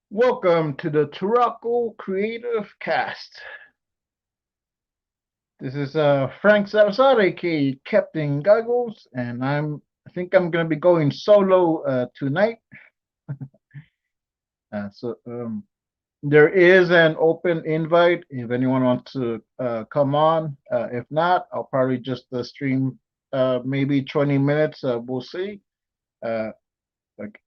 Welcome to the TuracoCreativeCast. This is Frank Salazar, aka Captain Goggles, and I think I'm gonna be going solo tonight. So there is an open invite if anyone wants to come on. If not, I'll probably just stream maybe 20 minutes. We'll see. Uh, like,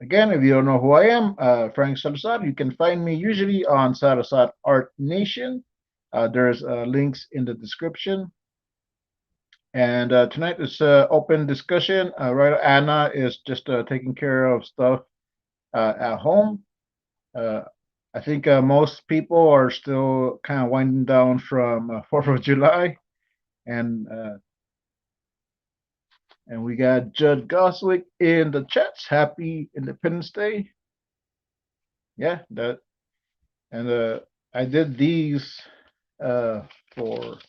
again, if you don't know who I am, Frank Salazar, you can find me usually on Salazar Art Nation. There's links in the description. And tonight is open discussion. Right, Anna is just taking care of stuff at home. Uh, I think most people are still kind of winding down from 4th of July, and uh, and we got Judd Goswick in the chats. Happy Independence Day! Yeah, that and I did these uh, for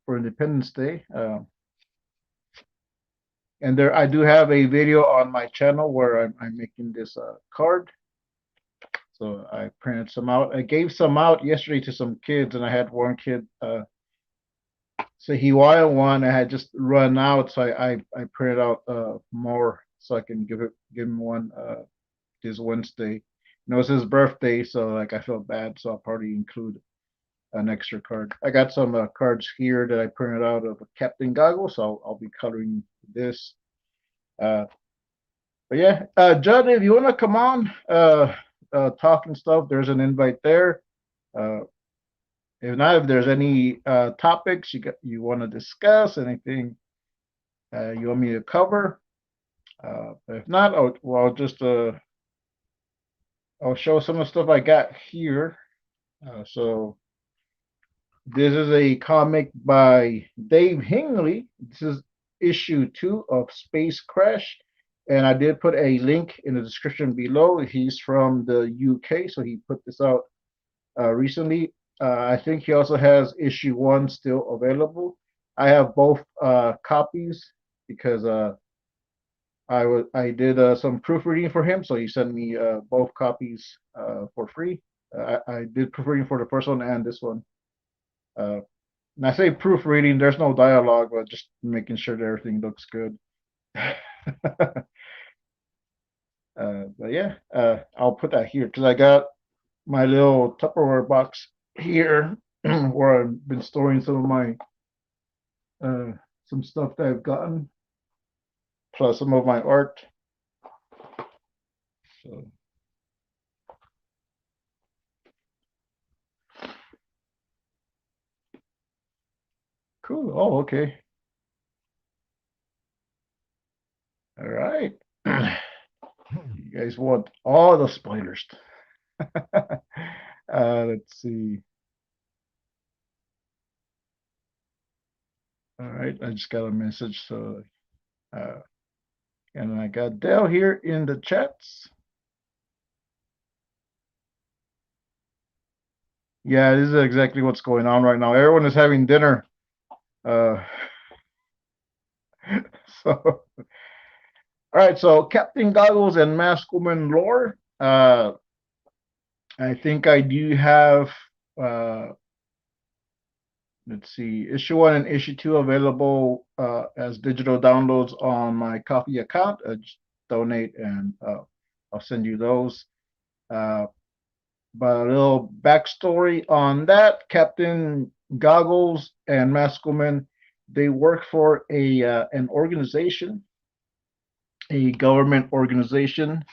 Independence Day. And there, I do have a video on my channel where I'm making this card. So I printed some out. I gave some out yesterday to some kids, and I had one kid say he wanted one. I had just run out, so I printed out more so I can give him one this Wednesday. You know, it's his birthday, so like I felt bad, so I'll probably include an extra card. I got some cards here that I printed out of Captain Goggles, so I'll be coloring this. Uh, but yeah, Judd, if you want to come on, talk and stuff, there's an invite there. Uh, if not, if there's any topics you want to discuss, anything you want me to cover, if not, I'll just I'll show some of the stuff I got here. So this is a comic by Dave Hingley. This is issue 2 of Space Crash. And I did put a link in the description below. He's from the UK, so he put this out recently. I think he also has issue 1 still available. I have both copies because I did some proofreading for him, so he sent me both copies for free. I did proofreading for the first one and this one. Uh, and I say proofreading, there's no dialogue, but just making sure that everything looks good. But yeah, I'll put that here because I got my little Tupperware box here where I've been storing some of my uh, some stuff that I've gotten, plus some of my art. So cool. Oh, okay. All right. You guys want all the spoilers. Let's see. All right, I just got a message. So, uh, and I got Dell here in the chats. Yeah, this is exactly what's going on right now. Everyone is having dinner. Uh, so, all right. So, Captain Goggles and Maskwoman lore. I think I do have. Uh, let's see, issue 1 and issue 2 available as digital downloads on my Coffee account. Just donate and I'll send you those. Uh, but a little backstory on that: Captain Goggles and Maskwoman, they work for a an organization, a government organization.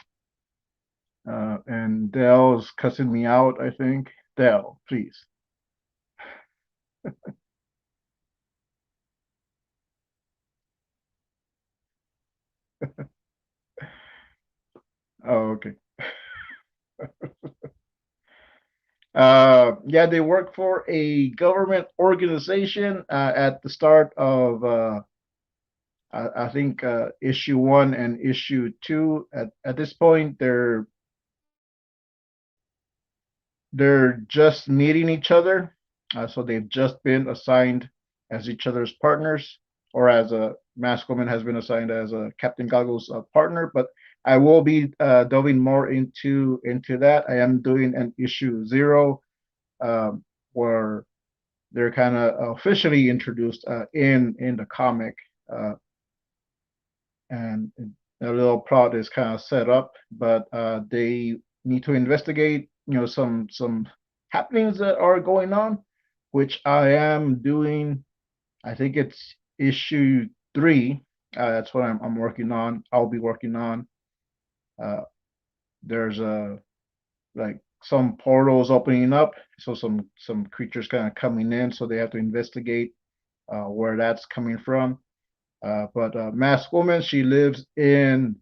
And Dell is cussing me out, I think. Dell, please. Oh, okay. Yeah, they work for a government organization at the start of, I think, issue 1 and issue 2. At this point, they're just meeting each other, so they've just been assigned as each other's partners or as a MASKUP has been assigned as a Captain Goggles partner, but I will be delving more into that. I am doing an issue 0, where they're kind of officially introduced in the comic, uh, and a little plot is kind of set up, but they need to investigate, some happenings that are going on, which I am doing. I think it's issue 3. That's what I'm working on. I'll be working on. Uh, there's like some portals opening up, so some creatures kind of coming in, so they have to investigate where that's coming from. But Masked Woman, she lives in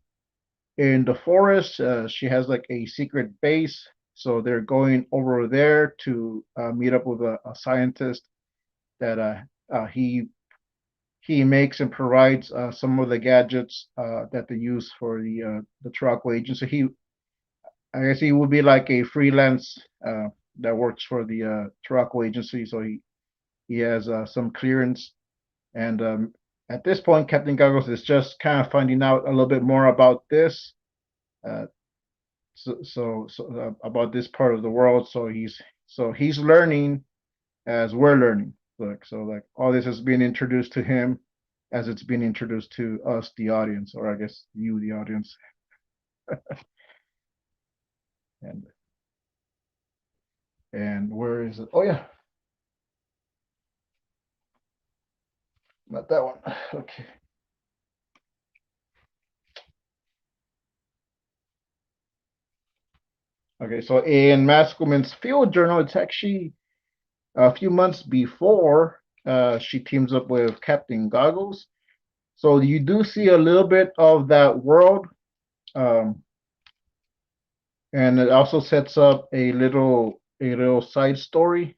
the forest. She has like a secret base, so they're going over there to meet up with a scientist that he makes and provides some of the gadgets that they use for the Turaco agency. I guess he would be like a freelance that works for the Turaco agency, so he has some clearance. And at this point, Captain Goggles is just kind of finding out a little bit more about this. Uh, about this part of the world. So he's learning as we're learning. Like all this has been introduced to him as it's been introduced to us, the audience, or I guess you, the audience. and and where is it? Oh yeah, not that one. Okay. Okay, so in Masculine's field journal, it's actually a few months before she teams up with Captain Goggles. So you do see a little bit of that world, um, and it also sets up a little side story,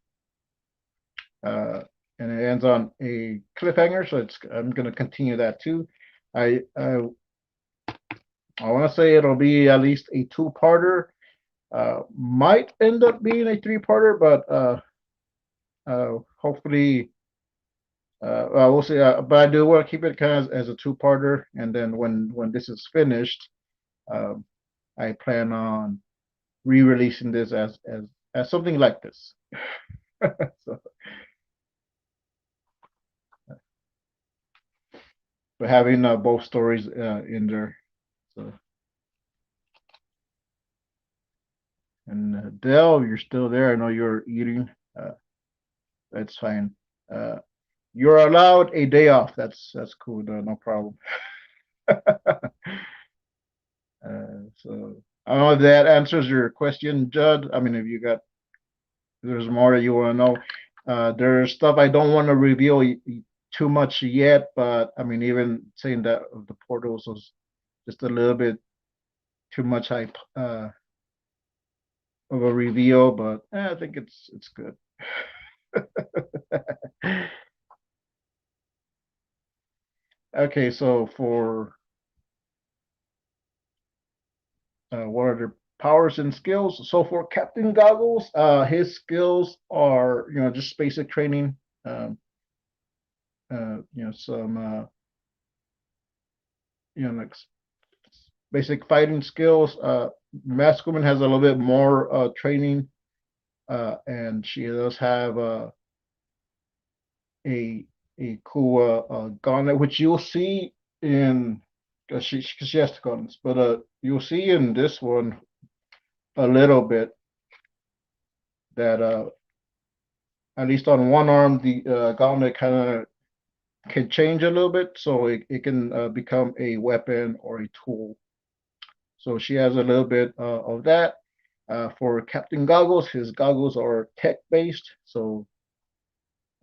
uh, and it ends on a cliffhanger. So I'm gonna continue that too. I I, I want to say it'll be at least a two-parter. Might end up being a three-parter, but hopefully, well, we'll see. But I do want to keep it kind of as a two-parter, and then when this is finished, um, I plan on re-releasing this as something like this. So, but having both stories in there. So, and Dell, you're still there. I know you're eating. Uh, that's fine. Uh, you're allowed a day off. That's cool. No problem. So I don't know if that answers your question, Judd. I mean, if there's more that you want to know. There's stuff I don't want to reveal too much yet, but I mean, even saying that of the portals was just a little bit too much hype of a reveal, but I think it's good. Okay, so for what are their powers and skills? So for Captain Goggles, his skills are just basic training. Some like basic fighting skills. Masculine has a little bit more training, and she does have a a cool gauntlet, which you'll see in she has the gauntlets, but you'll see in this one a little bit that at least on one arm the gauntlet kind of can change a little bit, so it can become a weapon or a tool. So she has a little bit of that. For Captain Goggles, his goggles are tech based,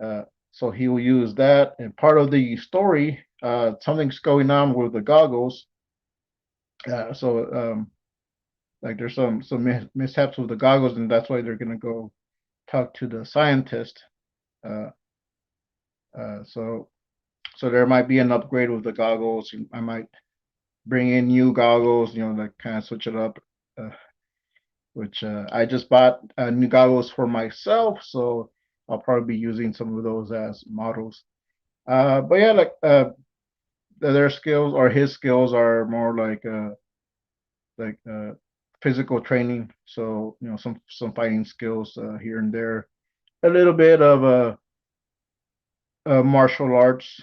uh, so he will use that. And part of the story, something's going on with the goggles. So like there's some mishaps with the goggles, and that's why they're gonna go talk to the scientist. Uh, so there might be an upgrade with the goggles. I might bring in new goggles, like kind of switch it up. Uh, which I just bought new goggles for myself, so I'll probably be using some of those as models. But yeah, like their skills or his skills are more like physical training. So some fighting skills here and there, a little bit of martial arts.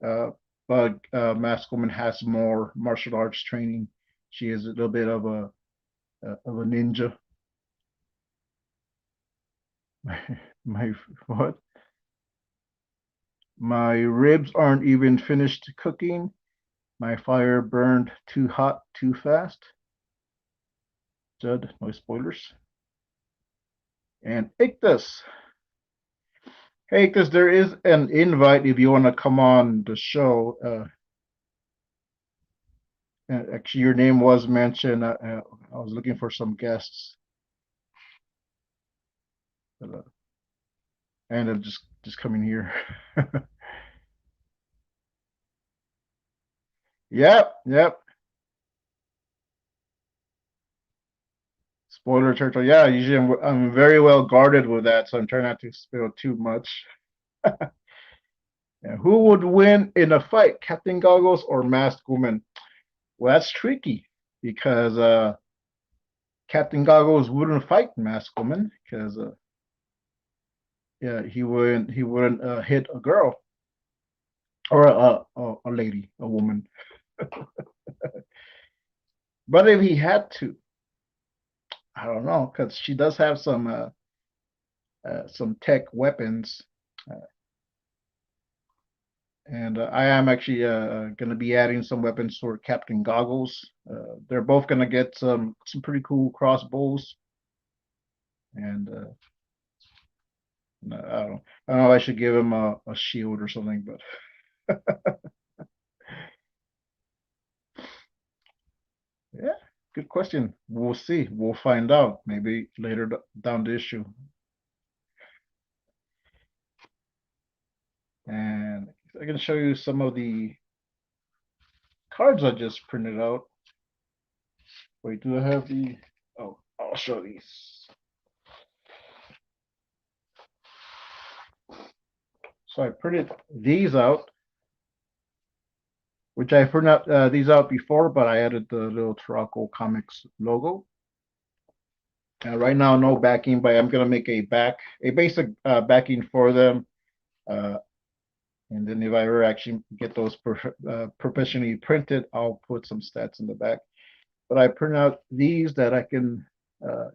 Uh, but Maskwoman has more martial arts training. She is a little bit of a ninja. My what? My ribs aren't even finished cooking. My fire burned too hot too fast. Judd, no spoilers. And Ictus. Hey, Ictus, there is an invite if you want to come on the show. Actually, your name was mentioned. I was looking for some guests, but I ended up just coming here. Yep, yep. Spoiler turtle. Yeah, usually I'm very well guarded with that, so I'm trying not to spill too much. Yeah, who would win in a fight, Captain Goggles or Masked Woman? Well, that's tricky because Captain Goggles wouldn't fight Masked Woman because yeah, he wouldn't hit a girl or a lady, a woman. But if he had to, I don't know, because she does have some tech weapons, uh, and I am actually going to be adding some weapons for Captain Goggles. They're both going to get some pretty cool crossbows, and I don't know. If I should give him a shield or something, but yeah, good question. We'll see. We'll find out maybe later down the issue. And I can show you some of the cards I just printed out. Wait, do I have the? Oh, I'll show these. So I printed these out, which I printed these out before, but I added the little Turaco Comics logo. Right now, no backing, but I'm gonna make a basic backing for them. Uh, and then if I ever actually get those professionally printed, I'll put some stats in the back. But I print out these that I can uh,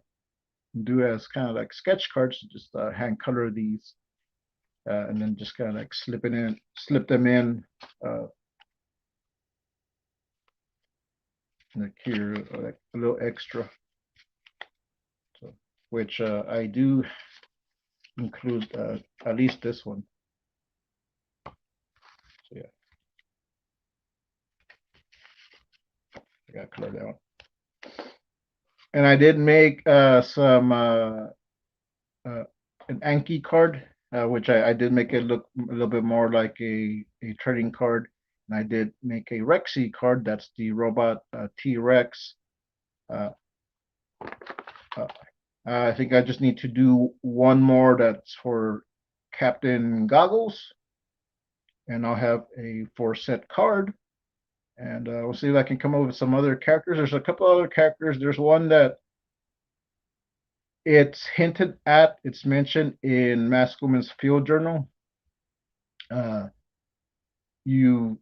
do as kind of like sketch cards, just hand color these, and then just kind of like slip them in, uh, like here, like a little extra. So, which I do include at least this one. So yeah, I got to color that one. And I did make some uh, an Anki card, which I did make it look a little bit more like a trading card. And I did make a Rexy card. That's the robot T-Rex. Uh, uh, I think I just need to do one more that's for Captain Goggles, and I'll have a 4-set card. And we'll see if I can come up with some other characters. There's a couple other characters. There's one that it's hinted at, it's mentioned in Maskwoman's field journal. Uh, you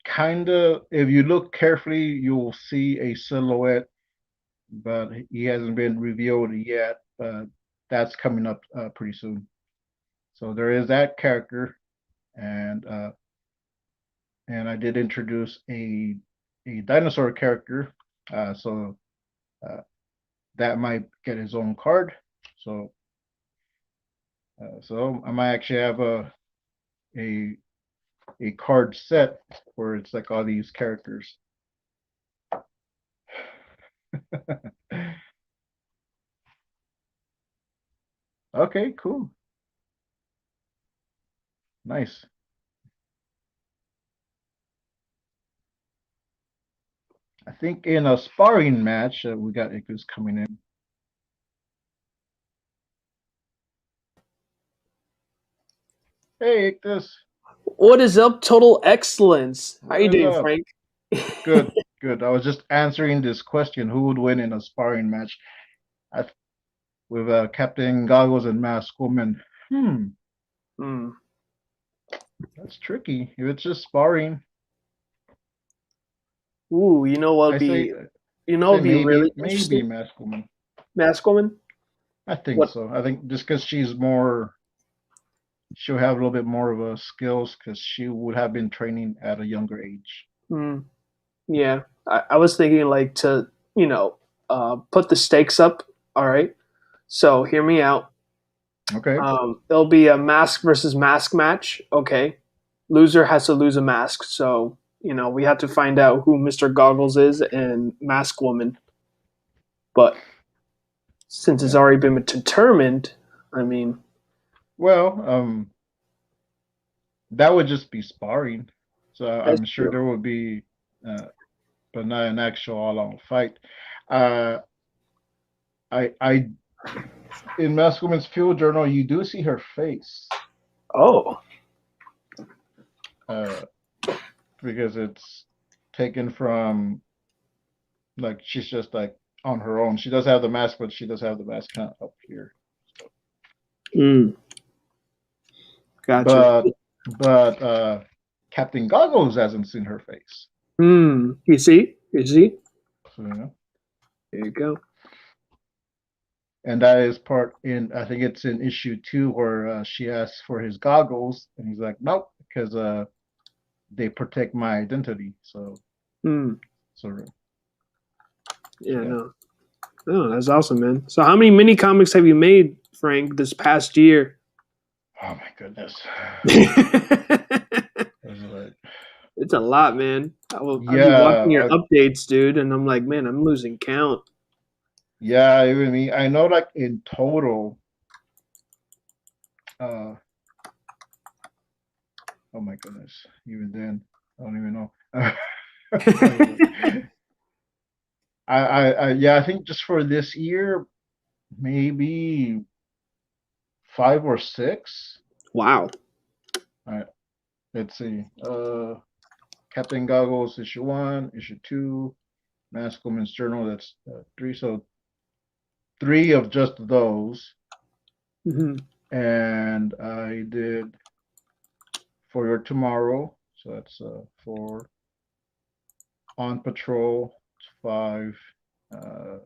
kind of, if you look carefully, you'll see a silhouette, but he hasn't been revealed yet. That's coming up pretty soon. So there is that character, and I did introduce a dinosaur character, so uh, that might get his own card. So I might actually have a a card set where it's like all these characters. Okay, cool. Nice. I think in a sparring match, we got Icarus coming in. Hey, Icarus. What is up, Total Excellence? How you What is doing, up? Frank? Good, good. I was just answering this question: who would win in a sparring match? I, with Captain Goggles and Mask Woman. Hmm. That's tricky. If it's just sparring, Ooh, you know I what say be you know say what'd be really maybe interesting? Mask Woman. Mask Woman? I think What? so. I think just because she'll have a little bit more of a skills because she would have been training at a younger age. Hmm. Yeah, I was thinking like to put the stakes up. All right, so hear me out. Okay. It'll be a mask versus mask match. Okay, loser has to lose a mask. So we have to find out who Mr. Goggles is and Mask Woman. But since it's Yeah. already been determined, I mean, Well, that would just be sparring. So that's I'm sure true. there would be, but not an actual all-out fight. Uh, I in Masculine's Field Journal, you do see her face, Oh. uh, because it's taken from like she's just like on her own. She does have the mask, but she does have the mask kind of up here. Mm, gotcha. But Captain Goggles hasn't seen her face. You see? You see? So, you know, There you go. and that is part in I think it's in issue 2 where she asks for his goggles, and he's like, nope, because they protect my identity. Mm, So yeah, yeah. no. Oh, that's awesome, man. So how many mini comics have you made, Frank, this past year? Oh my goodness. It's like, It's a lot, man. I'll be watching your yeah, updates, dude, and I'm like, man, I'm losing count. yeah. Even me, I know like in total. Uh, oh my goodness. Even then, I don't even know. Yeah, I think just for this year, maybe 5 or 6. Wow. All right, let's see. Captain Goggles issue 1, issue 2, Mask Woman's Journal. That's 3. So 3 of just those, Hmm. and I did For Your Tomorrow. So that's 4. On Patrol, 5. Uh,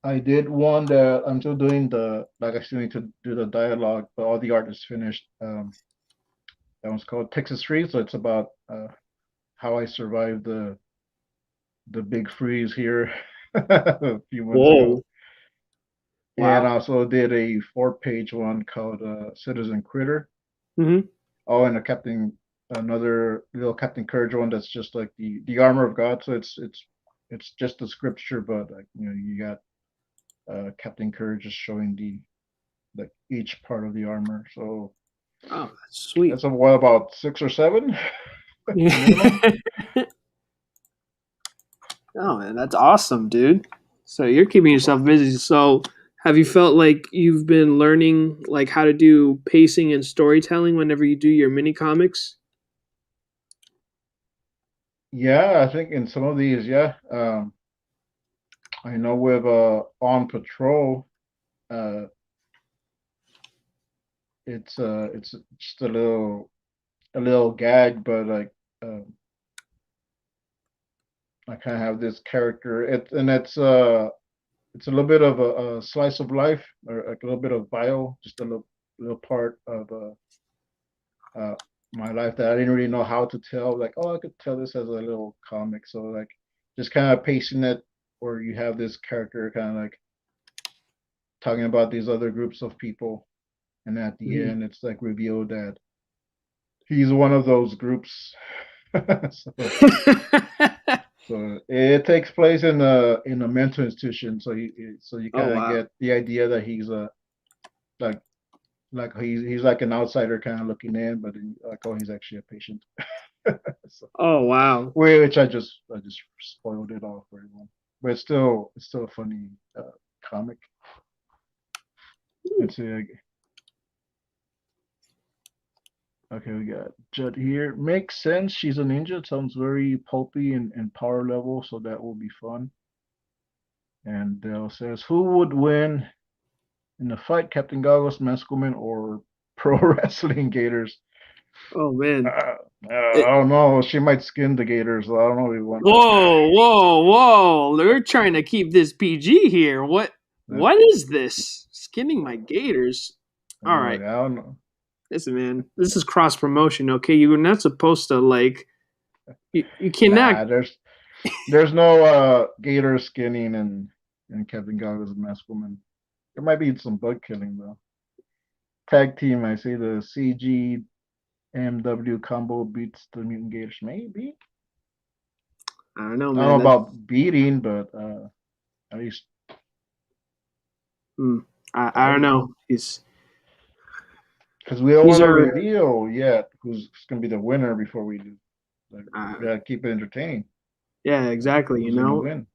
I did one that I'm still doing I still need to do the dialogue, but all the art is finished. That one's called Texas Freeze. So it's about how I survived the big freeze here a few months ago. Whoa. And I Wow. also did a 4-page one called Citizen Critter. Hmm. Oh, and another little Captain Courage one that's just like the armor of God. So it's just the scripture, but like you got Captain Courage just showing the like each part of the armor. So Oh, that's sweet. that's what about 6 or 7 minimum. Oh man, that's awesome, dude. So you're keeping yourself busy. So have you felt like you've been learning like how to do pacing and storytelling whenever you do your mini comics? Yeah, I think in some of these, yeah. I know with On Patrol, uh, it's just a little gag, but like I kind of have this character. It's a little bit of a slice of life, or like a little bit of bio, just a little part of my life that I didn't really know how to tell. Like, oh, I could tell this as a little comic. So like, just kind of pacing it, where you have this character kind of like talking about these other groups of people, and at the Mhm. end, it's like revealed that he's one of those groups. so, so it takes place in a mental institution. So you Oh kind of wow. get the idea that he's a like he's like an outsider kind of looking in, but like, oh, he's actually a patient. So, Oh wow. which I just spoiled it all for everyone. But it's still a funny comic. Hmm. Let's see. Okay, we got Judd here. Makes sense. She's a ninja. It sounds very pulpy and power level, so that will be fun. And Dale says, who would win in a fight, Captain Goggles, Masculine, or Pro Wrestling Gators? Oh man. I don't know. She might skin the Gators. I don't know if we want that. Whoa! They're trying to keep this PG here. What? That- What is this? Skinning my gators. All right, I don't know. listen, man. This is cross promotion. Okay, you're not supposed to like. You cannot. Nah, there's no gator skinning and Captain Goggles and Masculine. There might be some bug killing though. Tag team, I say the CG combo beats the Mutant Gators. Maybe. I don't know, I don't man. know about beating, but at least I don't know. because we don't These want to are. reveal yet who's going to be the winner before we do. Like, we gotta keep it entertaining. Yeah, exactly. Who's You gonna know. win?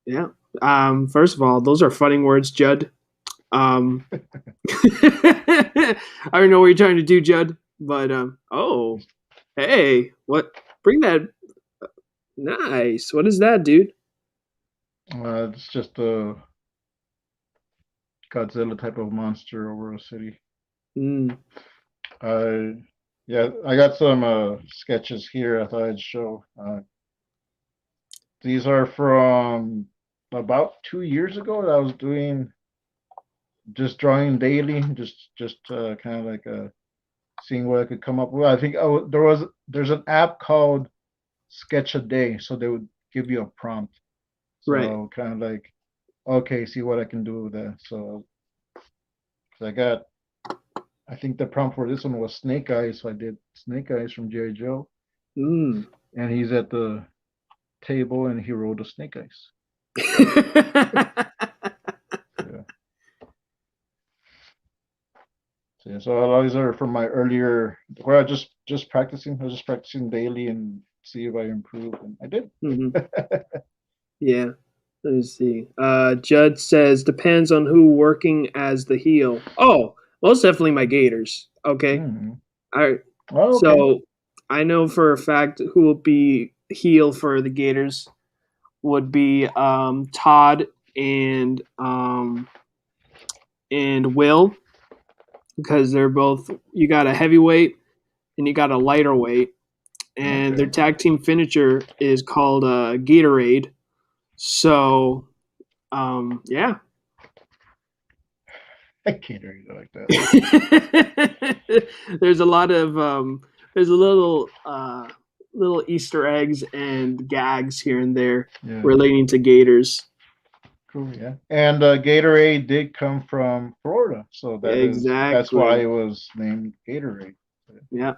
Yeah. First of all, those are fighting words, Judd. I don't know what you're trying to do, Judd, but oh, hey, what? Bring that. Nice. What is that, dude? It's just a Godzilla type of monster over a city. Mm. Yeah, I got some sketches here I thought I'd show. These are from about 2 years ago that I was doing just drawing daily, just kind of like seeing what I could come up with. I think there's an app called Sketch a Day, so they would give you a prompt. Right. So kind of like, okay, see what I can do with that. So I think the prompt for this one was Snake Eyes, so I did Snake Eyes from G.I. Joe, Mm. and he's at the table and he rolled a Snake Eyes. Yeah. So all these are from my earlier where I just practicing. I was just practicing daily and see if I improved, and I did. Mm-hmm. Yeah. Let me see. Judd says depends on who working as the heel. Oh, most definitely my Gators. Okay. Mm-hmm. All right. Oh, okay. So I know for a fact who will be heel for the Gators would be Todd and Will, because they're both, you got a heavyweight and you got a lighter weight, and their Okay. tag team finisher is called Gatorade. So yeah. I can't hear you like that. There's a lot of there's a little Easter eggs and gags here and there Yeah. relating to Gators. Cool. Yeah. And Gatorade did come from Florida, so that's why Exactly. it was named Gatorade. Yeah.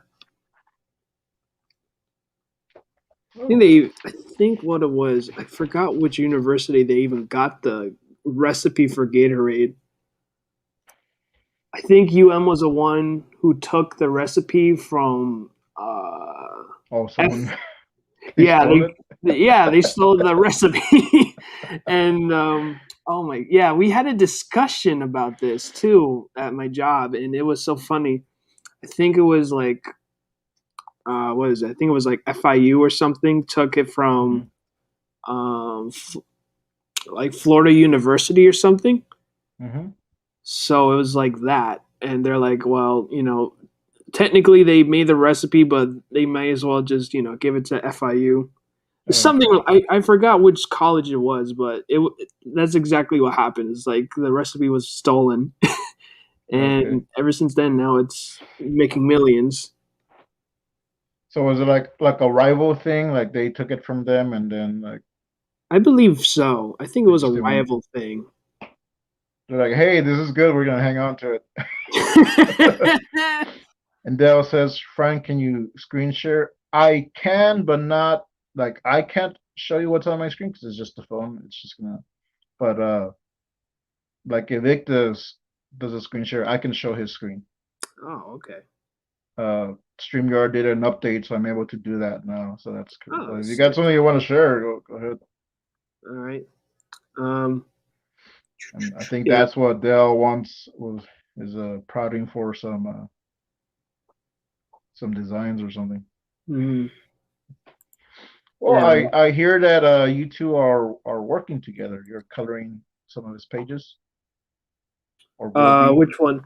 Oh. I think what it was, I forgot which university they even got the recipe for Gatorade. I think UM was the one who took the recipe from Oh, F. someone they Yeah, stole it. they stole the recipe, and oh my, yeah, we had a discussion about this too at my job, and it was so funny. I think it was like what is it? I think it was like FIU or something took it Mm-hmm. from like Florida University or something. Mm-hmm. So it was like that, and they're like, well, technically they made the recipe, but they may as well just give it to FIU. Oh, Something okay. I forgot which college it was, but that's exactly what happened. It's like the recipe was stolen, Okay. and ever since then, now it's making millions. So was it like a rival thing? Like they took it from them and then like I believe so. I think it they was a just didn't want. rival thing. They're like, hey, this is good. We're gonna hang on to it. And Dale says, Frank, can you screen share? I can, but not like I can't show you what's on my screen because it's just the phone. It's just gonna. But like if Vic does a screen share, I can show his screen. Oh, okay. StreamYard did an update, so I'm able to do that now. So that's cool. So Oh, if you got sick. something you want to share, go ahead. All right. Um, And I think yeah. that's what Dell wants is prodding for some designs or something. Mm. Well, Yeah. I hear that you two are working together. You're coloring some of his pages, or will be. Which one?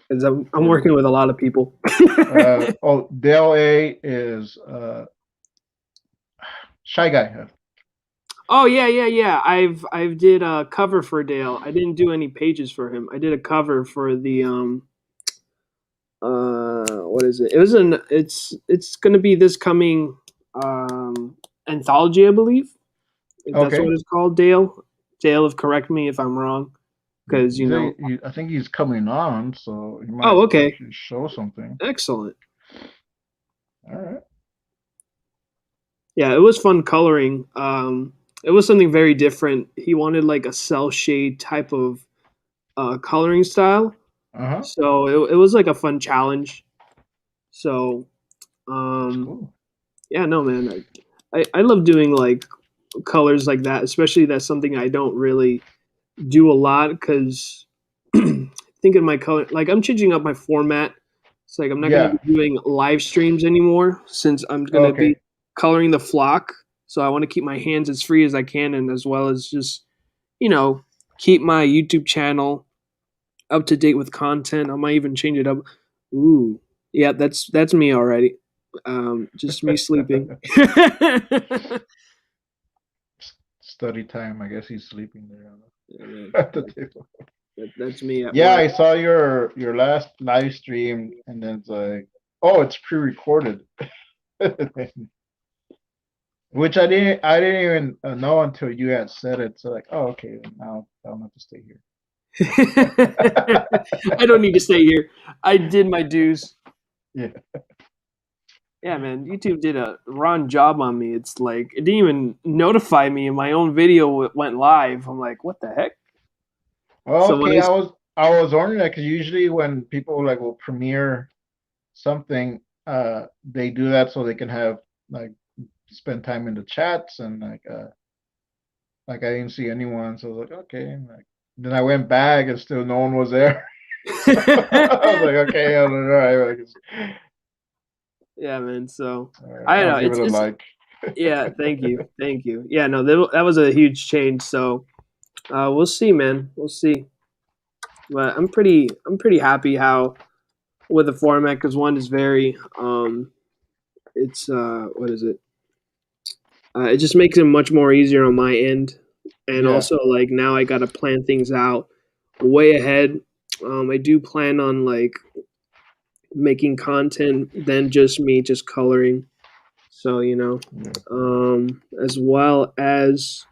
Because I'm For working with a lot of people. oh, Dale A is Shy Guy. Oh yeah. I've did a cover for Dale. I didn't do any pages for him. I did a cover for the what is it? It's gonna be this coming anthology, I believe. If that's what Okay. it's called, Dale. Dale, correct me if I'm wrong, because I think he's coming on, so he might Oh, okay, actually show something. excellent. All right. Yeah, it was fun coloring. It was something very different. He wanted like a cell shade type of coloring style, Uh-huh. so it was like a fun challenge. So That's um, cool. yeah, no man, I love doing like colors like that, especially that's something I don't really do a lot because thinking my color, like I'm changing up my format. It's like I'm not going to Yeah. be doing live streams anymore since I'm going to be Okay. coloring the flock. So I want to keep my hands as free as I can, and as well as just keep my YouTube channel up to date with content. I might even change it up. Ooh, yeah, that's me already. Just me sleeping. Study time. I guess he's sleeping there Yeah, man. at the table. That's me at Yeah, work. I saw your last live stream, and then it's like, oh, it's pre-recorded, which I didn't even know until you had said it. So like, oh, okay, now I don't have to stay here. I don't need to stay here. I did my dues. Yeah. Yeah, man. YouTube did a wrong job on me. It's like it didn't even notify me, and my own video went live. I'm like, what the heck? Well, So when okay, I was wondering that because usually when people like will premiere something, they do that so they can have like spend time in the chats and like I didn't see anyone, so I was like, okay, and, like then I went back and still no one was there. So I was like, okay, all right, yeah, man. So all right, I don't I'll know. give it a It's like. yeah. Thank you. Yeah, no, that was a huge change. So we'll see, man. We'll see. But I'm pretty happy how with the format because one is very it's what is it? It just makes it much more easier on my end, and Yeah. also like now I got to plan things out way ahead. I do plan on like making content than just me just coloring. So Yeah. as well as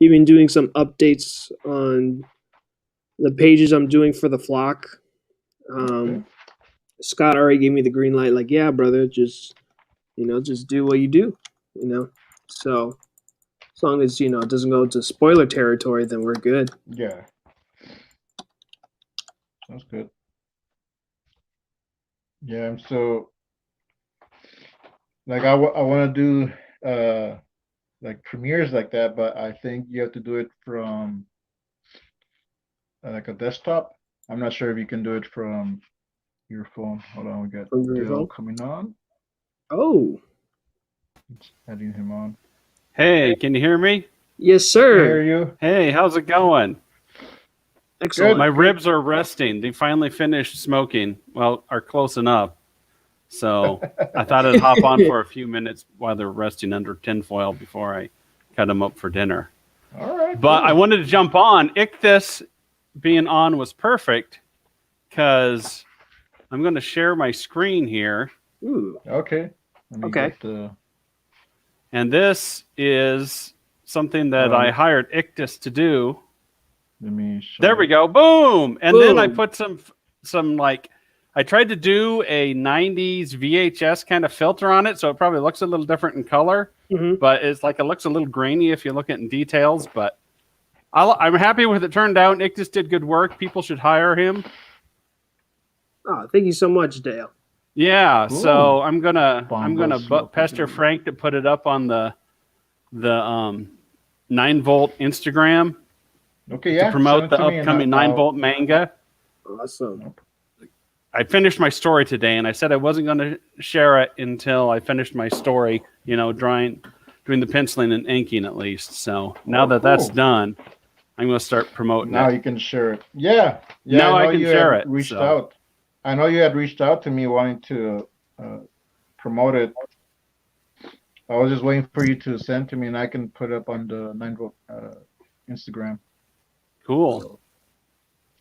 even doing some updates on the pages I'm doing for the flock. Okay. Um, Scott already gave me the green light. Like, yeah, brother, just do what you do. So as long as it doesn't go to spoiler territory, then we're good. Yeah. Sounds good. Yeah, I'm so like I want to do like premieres like that, but I think you have to do it from like a desktop. I'm not sure if you can do it from your phone. Hold on, we got From your Dale phone. coming on. Oh, It's adding him on. Hey, can you hear me? yes, I can hear sir. you. Hey, how's it going? Excellent. My Good. ribs are resting. They finally finished smoking. Well, are close enough. So I thought I'd hop on for a few minutes while they're resting under tinfoil before I cut them up for dinner. All right. But I Cool. wanted to jump on. Ichthys being on was perfect because I'm going to share my screen here. Ooh. Okay. Let me Okay. get the. And this is something that I hired Ichthys to do. Let me show. There we go. Boom. And then I Boom. put some like I tried to do a 90s VHS kind of filter on it, so it probably looks a little different in color, but it's like it looks a little grainy if you look at it in details, but I'm happy with it turned out. Nick just did good work. People should hire him. Oh, thank you so much, Dale. Yeah, Cool. so I'm gonna Bombas pester smoking. Frank to put it up on the 9-volt Instagram. Okay, To yeah. promote Send it the to me and upcoming 9-volt manga. Awesome. I finished my story today, and I said I wasn't going to share it until I finished my story. Doing the penciling and inking at least. So now that's done, I'm going to start promoting now it. you can share it. Yeah. Now I I know can you share had it. reached out. I know you had reached out to me wanting to promote it. I was just waiting for you to send to me, and I can put it up on the 9-volt Instagram. Cool. So,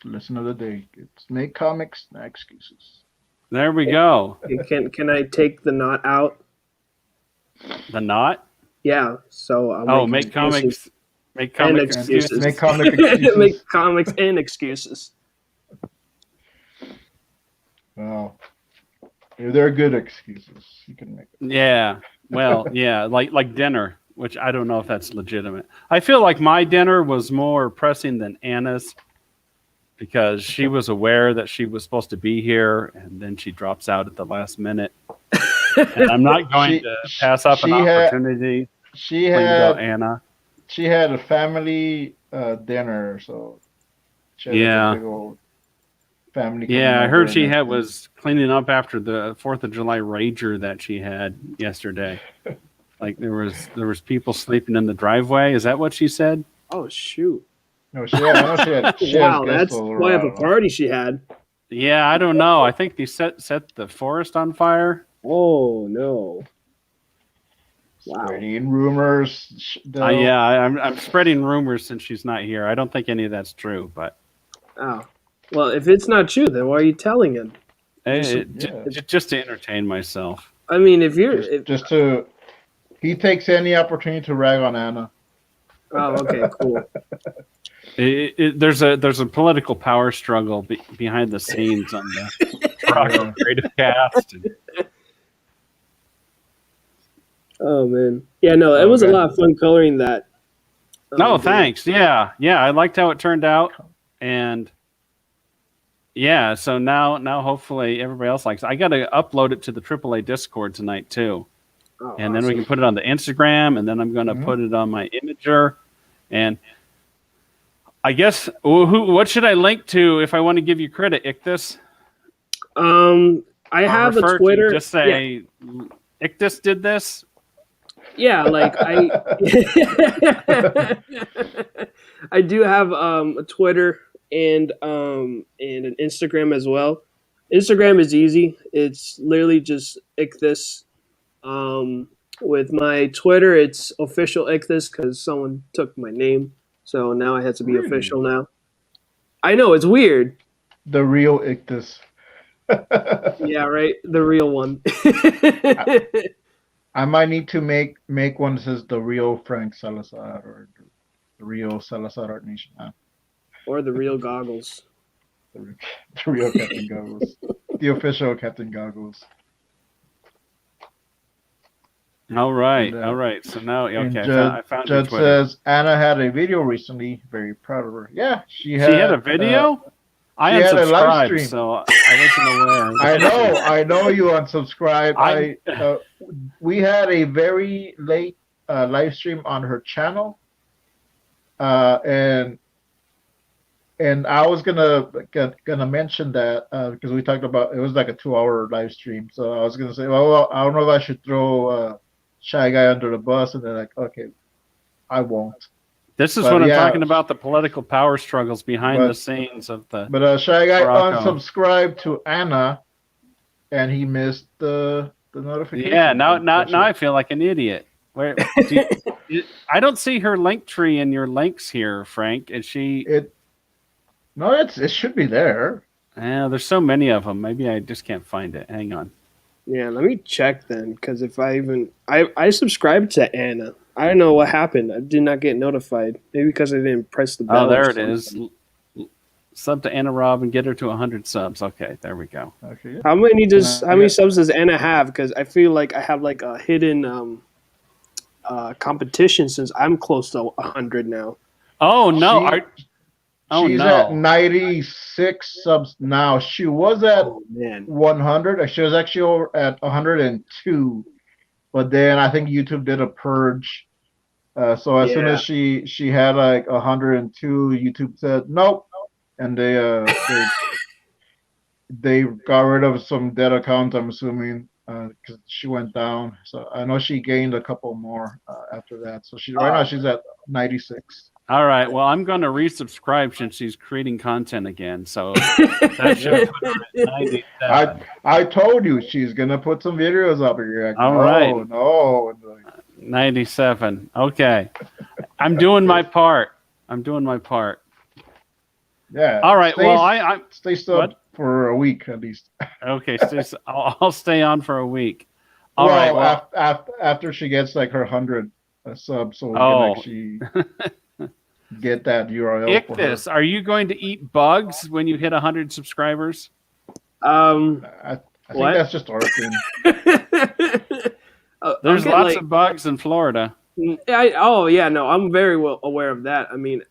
lesson of the day: it's make comics, not excuses. There we go. Can I take the knot out? The knot? Yeah. So I'll make comics. Make and comics excuses. Make comic excuses. Make comics and excuses. Well, if they're good excuses, you can make it. Yeah. Well, yeah, like dinner, which I don't know if that's legitimate. I feel like my dinner was more pressing than Anna's because she was aware that she was supposed to be here, and then she drops out at the last minute. And I'm not going to pass up an opportunity. She had Anna. She had a family dinner, so she had a big old family. Yeah, I heard she was cleaning up after the 4th of July rager that she had yesterday. Like there was people sleeping in the driveway. Is that what she said? Oh shoot! No, she had. Wow, that's quite of a party she had. Yeah, I don't know. I think they set the forest on fire. Oh no! Wow. Spreading rumors. Yeah, I'm spreading rumors since she's not here. I don't think any of that's true, but. Oh, well, if it's not true, then why are you telling him? Just to entertain myself. I mean, if you're he takes any opportunity to rag on Anna. Oh, okay, cool. There's a political power struggle behind the scenes on the TuracoCreativeCast. Oh man, yeah, no, it was a lot of fun coloring that. No, thanks. Yeah, I liked how it turned out, and yeah, so now hopefully everybody else likes it. I got to upload it to the AAA Discord tonight too, and then we can put it on the Instagram, and then I'm going to put it on my Imager, and I guess what should I link to if I want to give you credit, Ictus? I have a Twitter. Just say Ictus did this. Yeah, like I do have a Twitter and an Instagram as well. Instagram is easy. It's literally just Ictus. With my Twitter, it's official Ictus because someone took my name, so now it has to be official now. I know it's weird. The real Ictus. Yeah, right. The real one. I might need to make one that says the real Frank Salazar or the real Salazar Art Nation. Or the real Goggles. The real Captain Goggles. The official Captain Goggles. All right. So now, okay, I found Judd says Anna had a video recently. Very proud of her. Yeah, she had a video? I unsubscribed, so I wasn't aware. I know you unsubscribed. We had a very late live stream on her channel, and I was gonna mention that because we talked about it was like a 2-hour live stream. So I was gonna say, well, I don't know if I should throw Shy Guy under the bus, and they're like, okay, I won't. This is what I'm talking about, the political power struggles behind the scenes of the... But Shy Guy unsubscribed to Anna, and he missed the notification. Yeah, now I feel like an idiot. I don't see her link tree in your links here, Frank. Is she... No, it should be there. Yeah, there's so many of them. Maybe I just can't find it. Hang on. Yeah, let me check then, because if I subscribed to Anna. I don't know what happened. I did not get notified. Maybe because I didn't press the bell. Oh, there it is. Sub to Anna Raub and get her to 100 subs. Okay, there we go. Okay. How many subs does Anna have? Because I feel like I have like a hidden competition since I'm close to 100 now. Oh no! She's at 96 subs now. She was at 100. She was actually at 102. But then I think YouTube did a purge. So as soon as she had like 102, YouTube said nope, and they they got rid of some dead accounts, I'm assuming, because she went down. So I know she gained a couple more after that. So right now she's at 96. All right. Well, I'm going to resubscribe since she's creating content again. So that should put her at 97. I told you she's gonna put some videos up here. Like, All no, right. no. 97. Okay. I'm doing my part. Yeah. All right. Well, I stay stuck for a week at least. Okay. So I'll stay on for a week. All right. Well, after she gets like her 100 subs, so we Oh. can actually get that URL. Ictus, are you going to eat bugs when you hit 100 subscribers? I think that's just our thing. There's lots of bugs in Florida. I'm very well aware of that. I mean,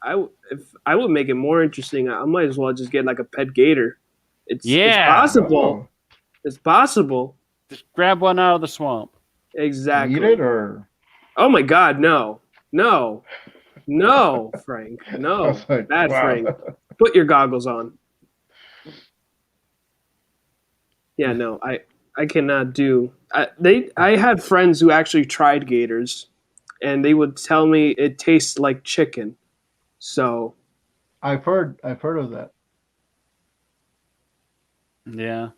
if I would make it more interesting, I might as well just get like a pet gator. It's possible. Oh. It's possible. Just grab one out of the swamp. Exactly. Eat it or? Oh my God, no, Frank, no, like, bad wow. Frank. Put your goggles on. Yeah, no, I cannot do. I had friends who actually tried gators, and they would tell me it tastes like chicken. So I've heard of that. Yeah.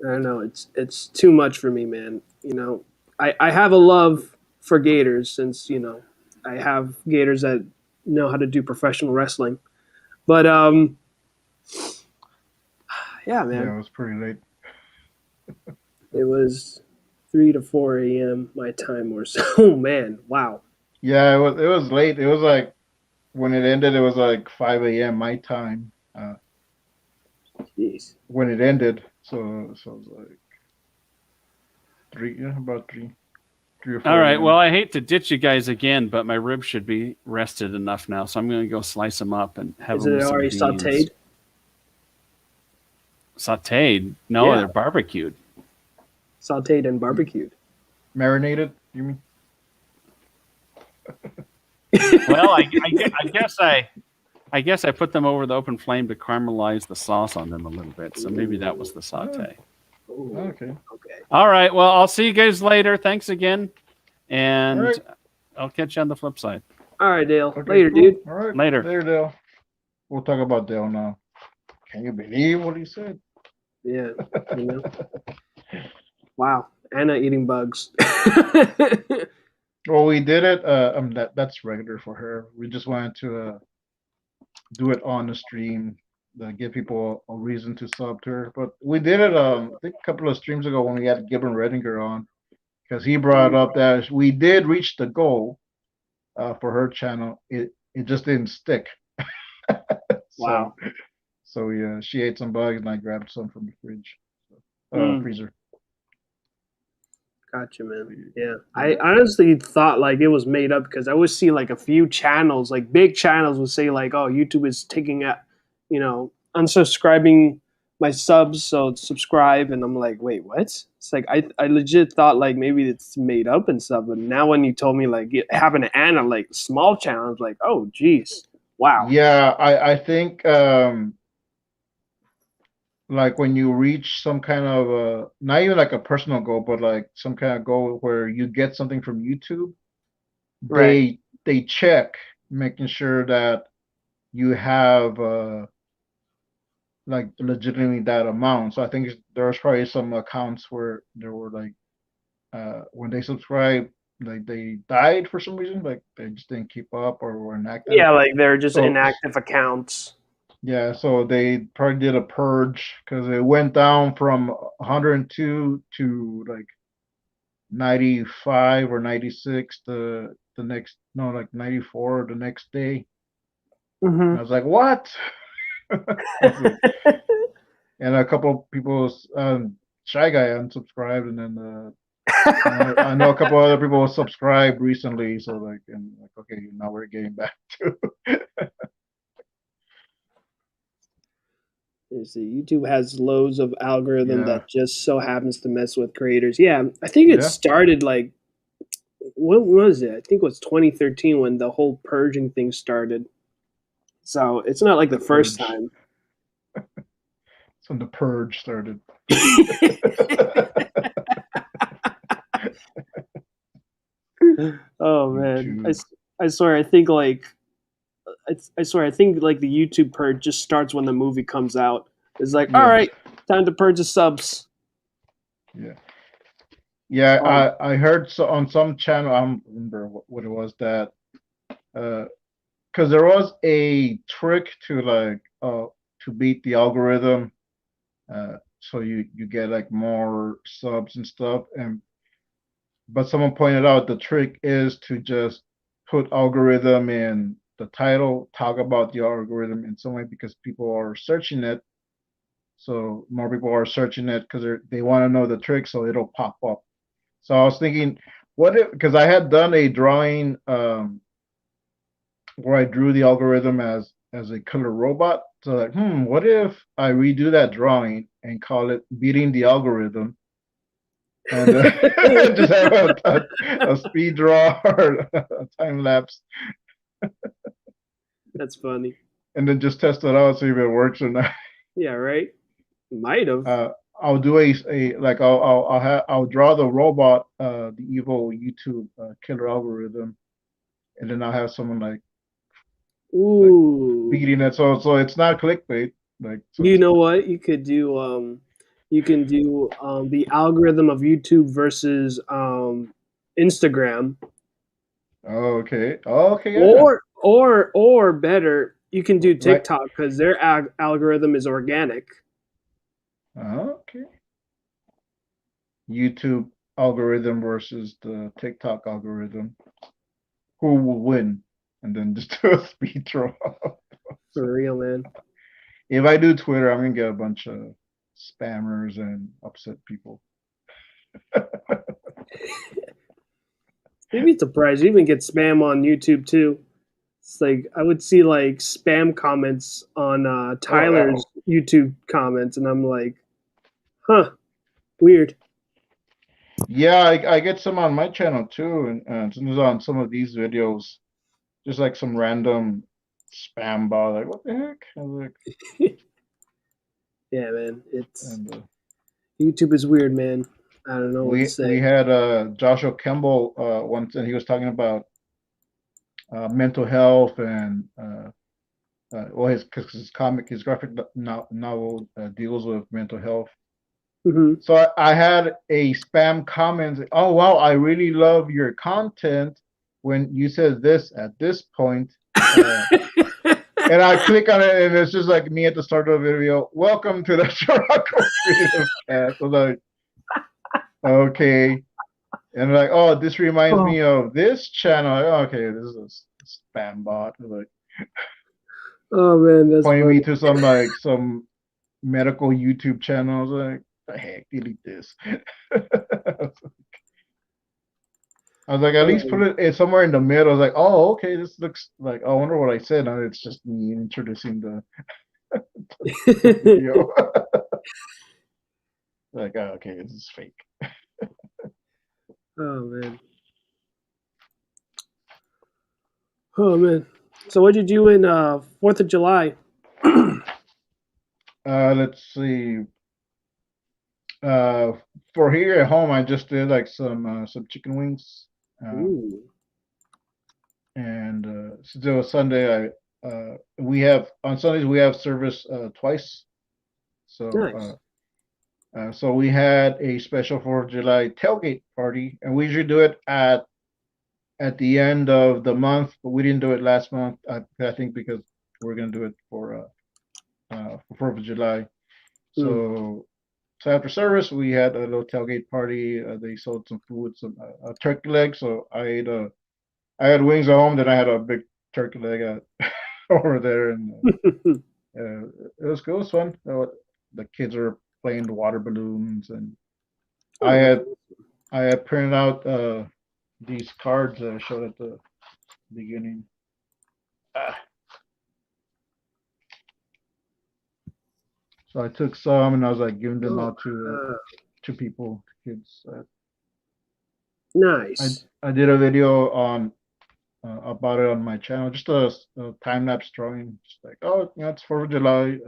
I don't know. It's too much for me, man. You know, I have a love for gators since, you know, I have gators that know how to do professional wrestling. But yeah, man. Yeah, it was pretty late. It was 3 to 4 a.m. my time or so. Oh, man, wow. Yeah, it was late. It was like when it ended, it was like 5 a.m. my time. Jeez. When it ended, so it was like about 3 or 4. All right. Well, I hate to ditch you guys again, but my ribs should be rested enough now, so I'm going to go slice them up and have them with some beans. Is it already sautéed? Sautéed? No, Yeah. they're barbecued. Sautéed and barbecued. Marinated, you mean? Well, I guess I put them over the open flame to caramelize the sauce on them a little bit. So maybe that was the saute. Ooh, Okay. All right. Well, I'll see you guys later. Thanks again, and right. I'll catch you on the flip side. All right, Dale. Okay, Later, cool. dude. All right. Later, Dale. We'll talk about Dale now. Can you believe what he said? Yeah. You know? Wow. Anna eating bugs. Well, we did it. That's regular for her. We just wanted to do it on the stream, give people a reason to sub to her. But we did it. I think a couple of streams ago when we had Gibbon Redinger on, because he brought up that we did reach the goal for her channel. It just didn't stick. Wow. So yeah, she ate some bugs and I grabbed some from the fridge, freezer. Gotcha, man. Yeah. I honestly thought like it was made up because I would see like a few channels, like big channels would say like, oh, YouTube is taking out, you know, unsubscribing my subs, so subscribe. And I'm like, wait, what? It's like, I legit thought like maybe it's made up and stuff. But now when you told me like it happened to Anna, like small channels, like, oh, geez. Wow. Yeah, I think like when you reach some kind of not even like a personal goal, but like some kind of goal where you get something from YouTube, Right. they check making sure that you have like legitimately that amount. So I think there's probably some accounts where there were like when they subscribe, like they died for some reason, like they just didn't keep up or were inactive. Yeah, like they're just inactive accounts. Yeah, so they probably did a purge because it went down from 102 to like 95 or 96 the next, no, like 94 the next day. And I was like, what? And a couple of people, Shy Guy unsubscribed, and then I know a couple other people subscribed recently. So like, and like, okay, now we're getting back to. YouTube has loads of algorithm that just so happens to mess with creators. Yeah, I think it started like, what was it? I think it was 2013 when the whole purging thing started. So it's not like the first time. when the purge started. Oh man, I swear I think like I swear I think like the YouTube purge just starts when the movie comes out. It's like, all right, time to purge the subs. Yeah. Yeah, I heard on some channel, I don't remember what it was, that because there was a trick to like to beat the algorithm, so you get like more subs and stuff, but someone pointed out the trick is to just put algorithm in the title, talk about the algorithm in some way, because people are searching it. So more people are searching it because they want to know the trick, so it'll pop up. So I was thinking, what if, because I had done a drawing where I drew the algorithm as a killer robot. So like, what if I redo that drawing and call it beating the algorithm, and just have a speed draw or a time lapse. That's funny. And then just test it out, see if it works or not. Yeah, right. Might have. I'll do like I'll draw the robot, the evil YouTube killer algorithm, and then I'll have someone like beating it. So it's not clickbait. Like, so you know what you could do? You can do the algorithm of YouTube versus Instagram. Okay. Yeah. Or better, you can do TikTok because their algorithm is organic. Okay. YouTube algorithm versus the TikTok algorithm. Who will win? And then just do a speed draw. For real, man. If I do Twitter, I'm gonna get a bunch of spammers and upset people. You'd be surprised. You even get spam on YouTube too. It's like I would see like spam comments on Tyler's YouTube comments, and I'm like, huh, weird. Yeah, I get some on my channel too, and sometimes on some of these videos, just like some random spam bot. Like, what the heck? I was like, yeah, man, it's YouTube is weird, man. I don't know what to say. We had Joshua Kemble once, and he was talking about mental health and well, his graphic novel deals with mental health. Mm-hmm. So I had a spam comment. Oh wow, I really love your content when you said this at this point. And I click on it, and it's just like me at the start of the video. Welcome to the TuracoCreativeCast. I'm like, okay. And like, oh, this reminds me of this channel. Like, okay, this is a spam bot. Like, oh man, that's pointing funny. me to some medical YouTube channels. Like, the heck, delete this. I was like, at least put it somewhere in the middle. I was like, oh, okay, this looks like. I wonder what I said. No, it's just me introducing the video. Like, oh, okay, this is fake. Oh man. Oh man. So what did you do in 4th of July? Let's see. For here at home, I just did like some chicken wings. And since it was Sunday, we have on Sundays we have service twice. So nice. So we had a special 4th of July tailgate party, and we usually do it at the end of the month, but we didn't do it last month. I think because we're gonna do it for 4th of July. So after service, we had a little tailgate party. They sold some food, some turkey leg. So I had wings at home. Then I had a big turkey leg over there, and it was cool. It was fun. The kids were playing water balloons, and I had printed out these cards that I showed at the beginning. So I took some, and I was like giving them out to people, to kids. Nice. I did a video on about it on my channel, just a time lapse drawing, just like, oh, it's 4th of July.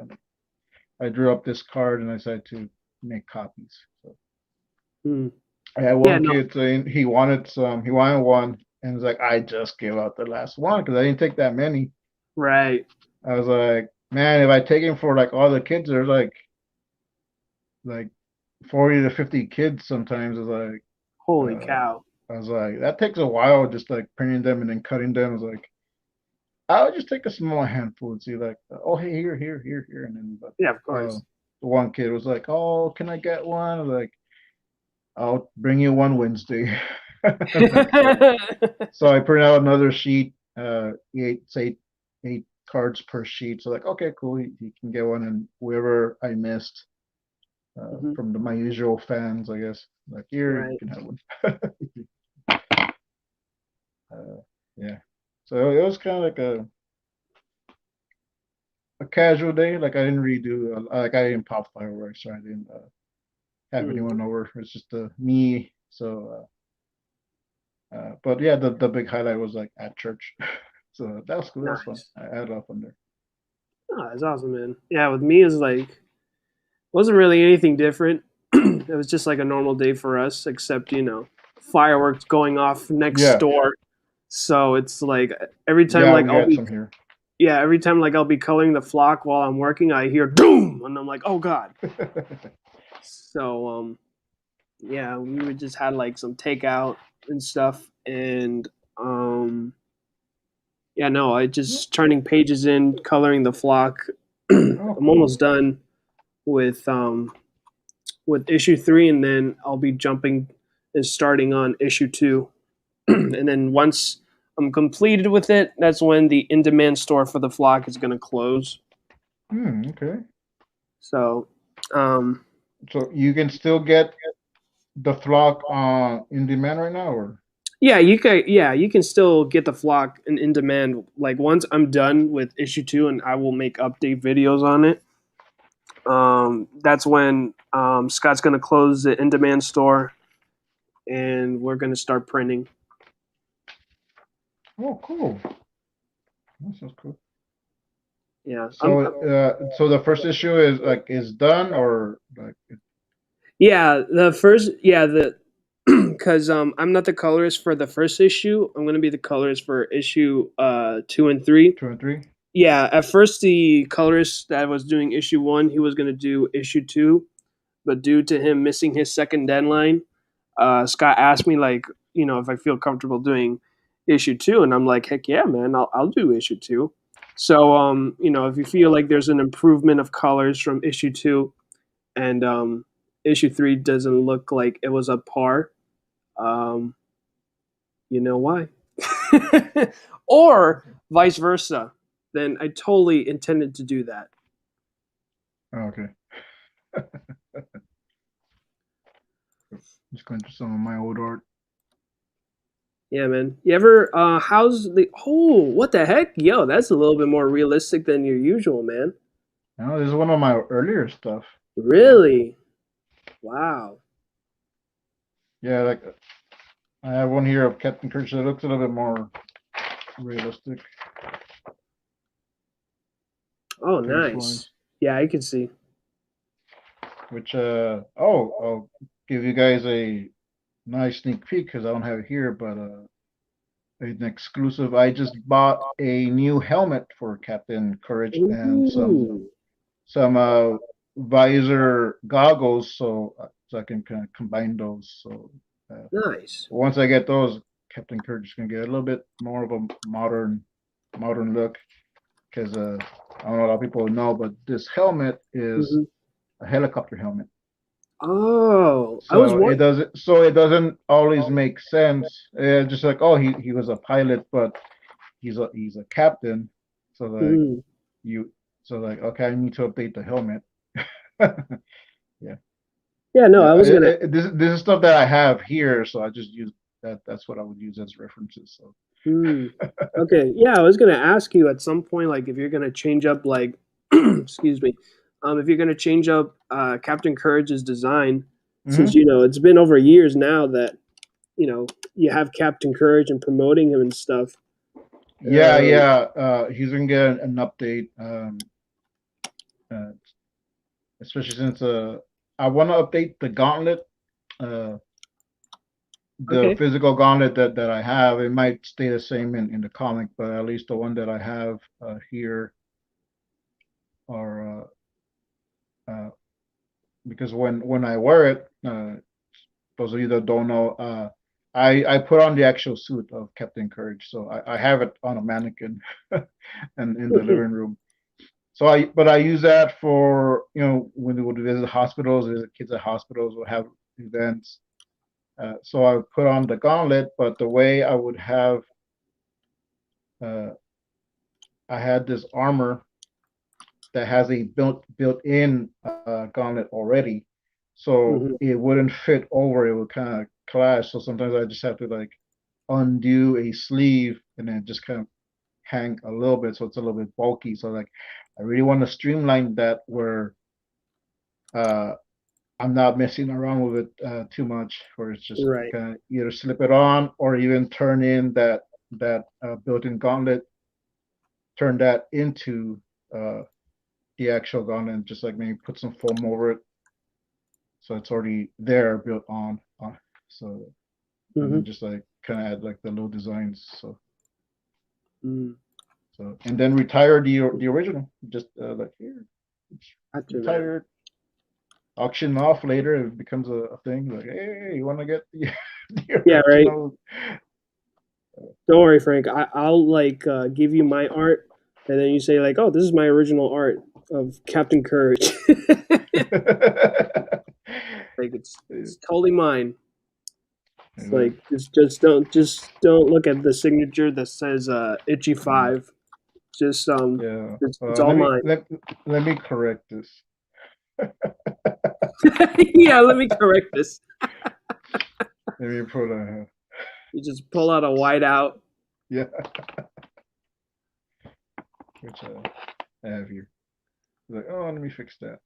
I drew up this card and I decided to make copies. So Hmm. I had Yeah, one no, kid saying he wanted one, and it's like I just gave out the last one because I didn't take that many. right. I was like, man, if I take him for like all the kids, there's like 40 to 50 kids sometimes. It's like Holy uh, cow. I was like, that takes a while just like printing them and then cutting them. I was like, I'll just take a small handful and see like, oh hey, here, and then but Yeah, of course. the one kid was like, oh, can I get one? I was like, I'll bring you one Wednesday. So I printed out another sheet, eight cards per sheet. So like, okay, cool, he can get one, and whoever I missed Mhm. from my usual fans, I guess, like here you Right. can have one. Yeah. So it was kind of like a casual day. Like I didn't really do like I didn't pop fireworks, so I didn't have Mm. anyone over. It's just me. So, but yeah, the big highlight was like at church. So that was cool. That was fun. Nice. I had a lot of fun there. Oh, that's awesome, man. Yeah, with me is like wasn't really anything different. It was just like a normal day for us, except fireworks going off next Yeah, door. So it's like every time yeah, like we I'll had be some here. yeah every time like I'll be coloring the flock while I'm working, I hear doom, and I'm like, oh god. So yeah, we would just had like some takeout and stuff, and yeah, no, I just turning pages in, coloring the flock. Oh, I'm cool. almost done with issue 3, and then I'll be jumping and starting on issue 2. And then once I'm completed with it, that's when the in-demand store for the flock is going to close. Okay. So, um, So you can still get the flock in demand right now, or? yeah, you can still get the flock in demand. Like once I'm done with issue 2, and I will make update videos on it. That's when Scott's going to close the in-demand store, and we're going to start printing. Oh, cool. That sounds cool. Yeah, So the first issue is done or like yeah. The first, yeah, the because I'm not the colorist for the first issue. I'm going to be the colorist for issue 2 and 3. 2 and 3? Yeah, at first the colorist that was doing issue 1, he was going to do issue 2, but due to him missing his second deadline, Scott asked me like, if I feel comfortable doing issue 2, and I'm like, heck yeah, man, I'll do issue 2. So if you feel like there's an improvement of colors from issue 2, and issue 3 doesn't look like it was a par, um, you know why, or vice versa, then I totally intended to do that. Oh, okay. Just going through some of my old art. Yeah, man. You ever how's the what the heck? Yo, that's a little bit more realistic than your usual, man. No, this is one of my earlier stuff. Really? Wow. Yeah, like I have one here of Captain Kirk that looks a little bit more realistic. Oh, Page nice. lines. Yeah, I can see. Which I'll give you guys a nice sneak peek because I don't have it here, but an exclusive. I just bought a new helmet for Captain Courage and Ooh. some visor goggles, so I can kind of combine those. So Nice. once I get those, Captain Courage is gonna get a little bit more of a modern look. Because I don't know a lot of people know, but this helmet is Hmm. a helicopter helmet. Oh, I was So it doesn't always make sense. Just like, oh, he was a pilot, but he's a captain. So like Mhm. you so like okay, I need to update the helmet. Yeah. Yeah, no, Yeah. I was gonna. This is stuff that I have here, so I just use that. That's what I would use as references. So Hmm. Okay, yeah, I was gonna ask you at some point, like, if you're gonna change up, like, excuse me, if you're gonna change up Captain Courage's design, since hmm it's been over years now that you have Captain Courage and promoting him and stuff. yeah. He's gonna get an update. Uh, especially since I want to update the gauntlet. The Okay. physical gauntlet that I have, it might stay the same in the comic, but at least the one that I have here are because when I wear it, those of you that don't know, I put on the actual suit of Captain Courage, so I have it on a mannequin and in the living room. So I use that for when we would visit hospitals, visit kids at hospitals, or have events. So I put on the gauntlet, but the way I would have, uh, I had this armor that has a built-in gauntlet already, so Mm-hmm. it wouldn't fit over. It would kind of clash. So sometimes I just have to like undo a sleeve and then just kind of hang a little bit, so it's a little bit bulky. So like, I really want to streamline that where uh, I'm not messing around with it too much, where it's just Right. kind of either slip it on or even turn in that built-in gauntlet, turn that into the actual gauntlet, and just like maybe put some foam over it, so it's already there built on. So and Mm-hmm. then just like kind of add like the little designs. So Mm. and then retire the original. Just like here, Gotcha, man. retire, auction off later. It becomes a thing. Like, hey, you want to get the Yeah, right. original? Don't worry, Frank. I'll like give you my art, and then you say like, "Oh, this is my original art of Captain Courage." Like it's totally mine. It's like just don't look at the signature that says Itchy 5. Just Yeah. it's all mine. Let me correct this. Yeah, let me correct this. Let me put a You just pull out a whiteout. yeah, which I have here. Like, oh, let me fix that.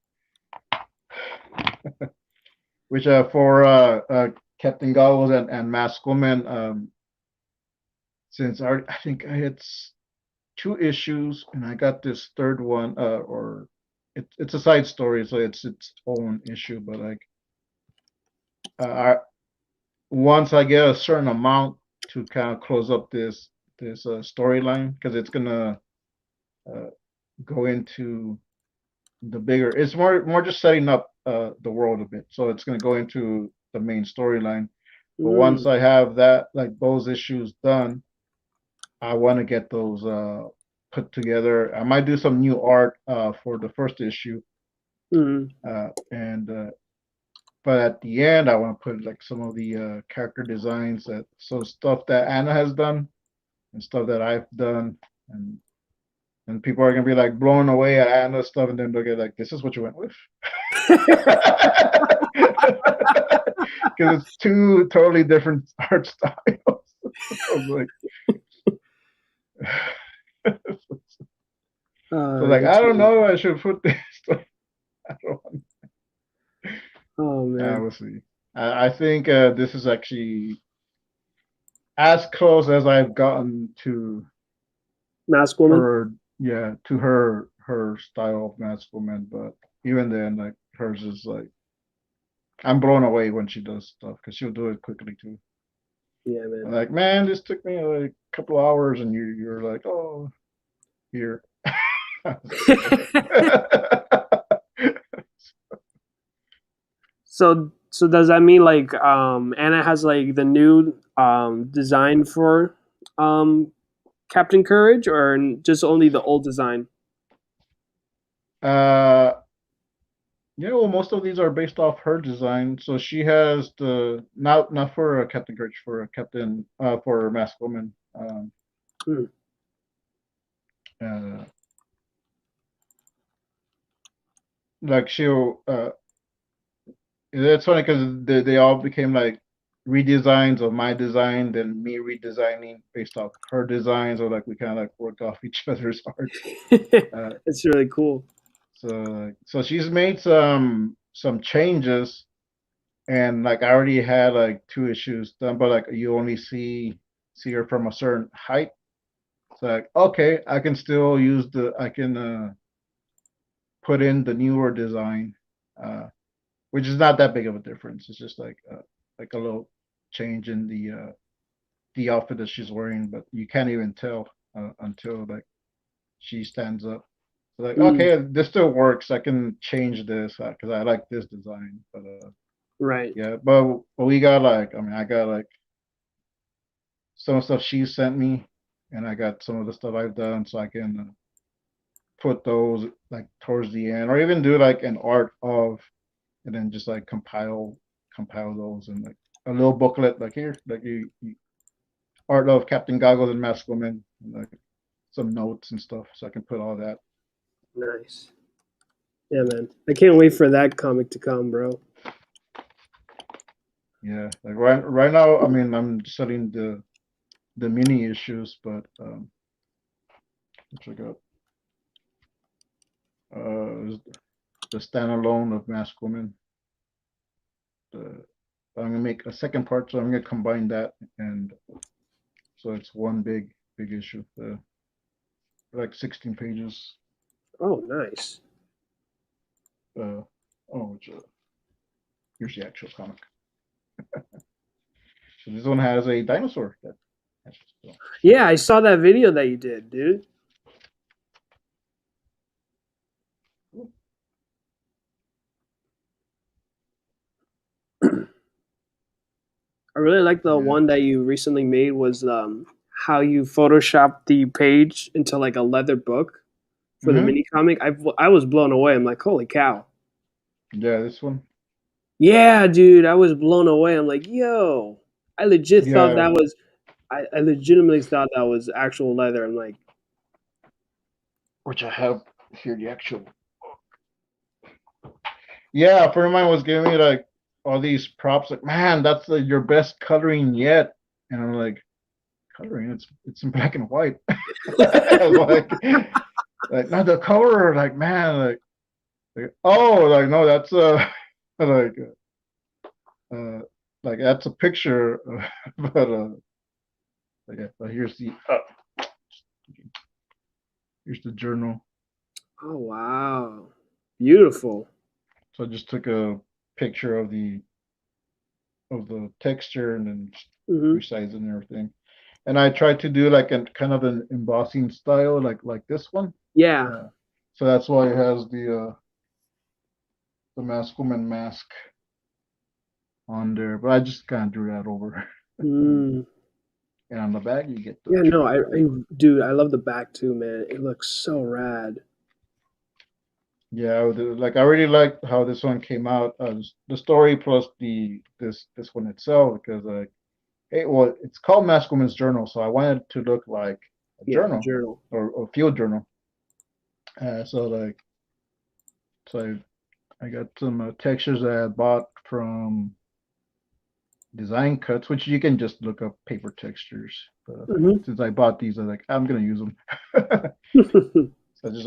Which for Captain Goggles and Mask Woman, since I think I had two issues and I got this third one, or it's a side story, so it's its own issue. But like, I once I get a certain amount to kind of close up this storyline, because it's gonna uh, go into the bigger. It's more just setting up the world a bit, so it's gonna go into the main storyline. But once Mm, I have that, like those issues done, I want to get those put together. I might do some new art for the first issue, mm. and but at the end, I want to put like some of the character designs, that so stuff that Anna has done and stuff that I've done, and people are gonna be like blown away at Anna's stuff, and then they'll get like, "This is what you went with," because it's two totally different art styles. I was like, so like, I That's don't really, know. I should put this. I don't. oh man, We'll see. I think this is actually as close as I've gotten to Mask Woman. her, yeah, to her style of Mask Woman. But even then, like hers is like, I'm blown away when she does stuff, because she'll do it quickly too. Yeah, man. I'm like, man, this took me like a couple of hours, and you're like, oh, here. So does that mean like Anna has like the new design for Captain Courage, or just only the old design? uh, yeah, well, most of these are based off her design. So she has the not for a Captain Courage, for a Captain for Mask Woman. Hmm. Uh, like she'll it's funny because they all became like redesigns of my design, then me redesigning based off her designs, or like we kind of like work off each other's art. Uh, It's really cool. so she's made some changes, and like I already had like two issues done, but like you only see her from a certain height. It's like, okay, I can still use I can put in the newer design, which is not that big of a difference. It's just like a little change in the outfit that she's wearing, but you can't even tell until like she stands up. So like, okay, this still works. I can change this because I like this design. But right. yeah, but we got like, I mean, I got like some stuff she sent me, and I got some of the stuff I've done, so I can put those like towards the end, or even do like an art of, and then just like compile those in like a little booklet, like here, like you art of Captain Goggles and Masked Woman, and like some notes and stuff, so I can put all that. Nice. Yeah, man. I can't wait for that comic to come, bro. Yeah, like right now, I mean, I'm studying the mini issues, but which I got the standalone of Masked Woman. I'm gonna make a second part, so I'm gonna combine that, and so it's one big issue, like 16 pages. Oh, nice. Oh, here's the actual comic. So this one has a dinosaur. Yeah, I saw that video that you did, dude. I really like the one that you recently made was how you photoshopped the page into like a leather book for the mini comic. I was blown away. I'm like, holy cow. Yeah, this one. Yeah, dude, I was blown away. I'm like, yo, I legit thought that was. I legitimately thought that was actual leather. I'm like, which I have here, the actual. Yeah, a friend of mine was giving me like all these props. Like, man, that's your best coloring yet. And I'm like, coloring? It's in black and white. like not the color. Like, man, oh, like no, that's like like that's a picture. But yeah, but here's the journal. oh wow, beautiful. So I just took a picture of the texture and then resized and everything. And I tried to do like a kind of an embossing style, like this one. Yeah. So that's why it has the Masked Woman mask on there. But I just kind of drew that over. And on the back you get the. Yeah, no, I dude, I love the back too, man. It looks so rad. Yeah, like I really liked how this one came out. The story plus this one itself, because like, hey, well, it's called Masked Woman's Journal, so I wanted it to look like a journal or field journal. So I got some textures that I bought from Design Cuts, which you can just look up paper textures. Since I bought these, I'm gonna use them. So I just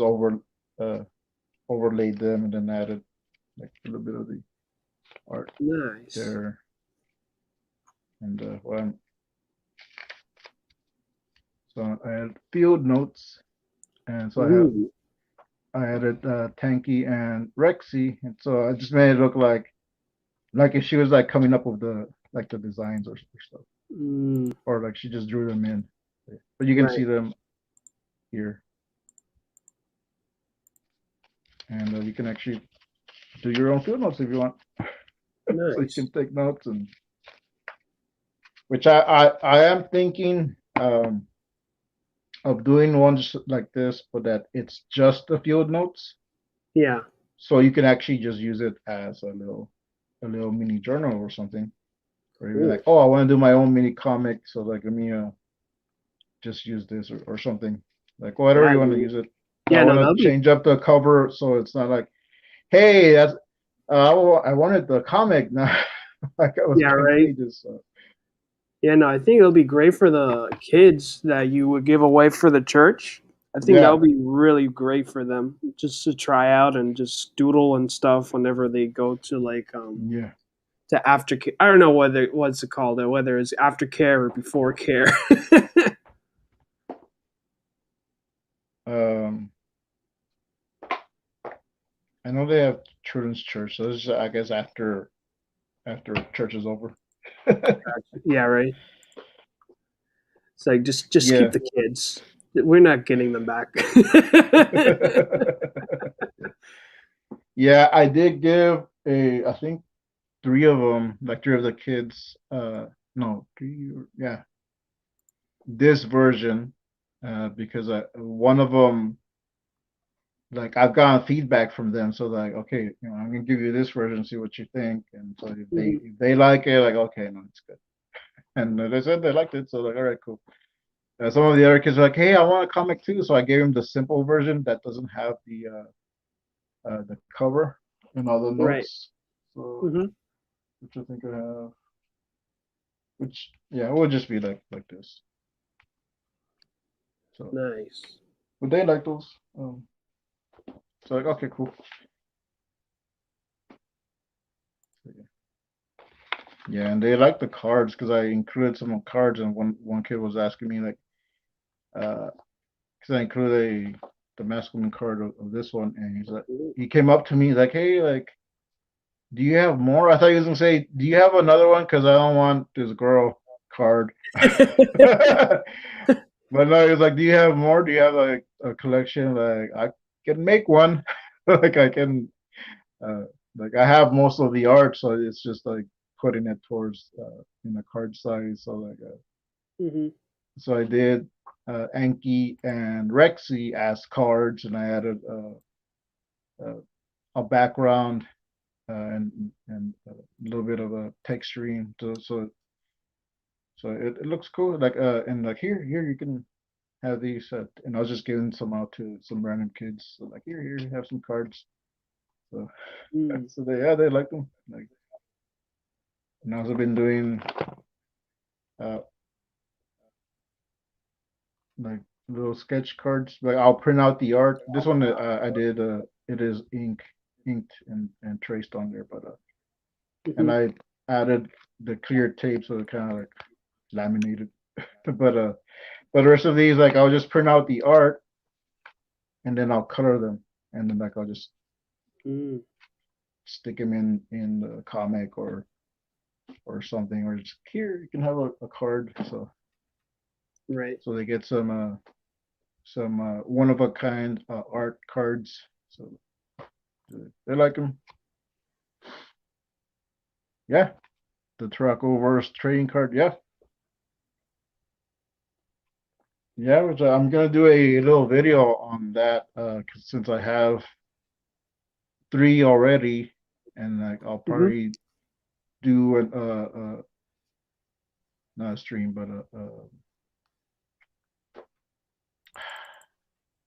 overlaid them and then added like a little bit of the art there. And so I had field notes, and so I added Tanky and Rexy, and so I just made it look like if she was like coming up with the designs or stuff, or like she just drew them in. But you can see them here, and you can actually do your own field notes if you want. So you can take notes, and which I am thinking of doing one just like this, but that it's just the field notes. Yeah. So you can actually just use it as a little mini journal or something. Or even like, oh, I want to do my own mini comic, so like let me just use this or something. Like whatever you want to use it. Yeah, I want to change up the cover so it's not like, hey, that's I wanted the comic now. Like I was pages, so. Yeah, no, I think it'll be great for the kids that you would give away for the church. I think that would be really great for them just to try out and just doodle and stuff whenever they go to like to aftercare. I don't know what's it called, whether it's aftercare or before care. I know they have children's church, so this is, I guess, after church is over. Yeah, right. It's like just Yeah. keep the kids. We're not getting them back. Yeah, I did give I think three of them, like three of the kids, no, three, yeah, this version, because one of them, like I've gotten feedback from them, so like, okay, I'm gonna give you this version, see what you think, and so if they like it, like, okay, no, it's good, and they said they liked it, so like, all right, cool. Some of the other kids are like, hey, I want a comic too, so I gave him the simple version that doesn't have the cover and all the Right. notes. So, which I think I have, which yeah, it would just be like this. So, Nice. would they like those? So like, okay, cool. So, yeah, and they like the cards because I included some cards, and one kid was asking me like, because I included the masculine card of this one, and he's like, he came up to me like, hey, like, do you have more? I thought he was gonna say, do you have another one? Because I don't want this girl card. But no, he was like, do you have more? Do you have like a collection? Like, I can make one. Like, I can, uh, like, I have most of the art, so it's just like putting it towards in a card size. So like, so I did Anki and Rexy as cards, and I added a background and a little bit of a texturing, so it looks cool. Like and like here you can have these, and I was just giving some out to some random kids. So like here you have some cards. So so they like them. Like, and I've also been doing uh like little sketch cards. Like I'll print out the art. This one I did it is inked and traced on there, but and I added the clear tape so it kind of like laminated. But the rest of these, like I'll just print out the art and then I'll color them, and then like I'll just stick them in the comic or something, or just here you can have a card. So Right. so they get some one of a kind art cards. So they like them. Yeah, the Turaco verse trading card. Yeah, yeah. Which I'm gonna do a little video on that since I have three already, and like I'll probably do an not a stream, but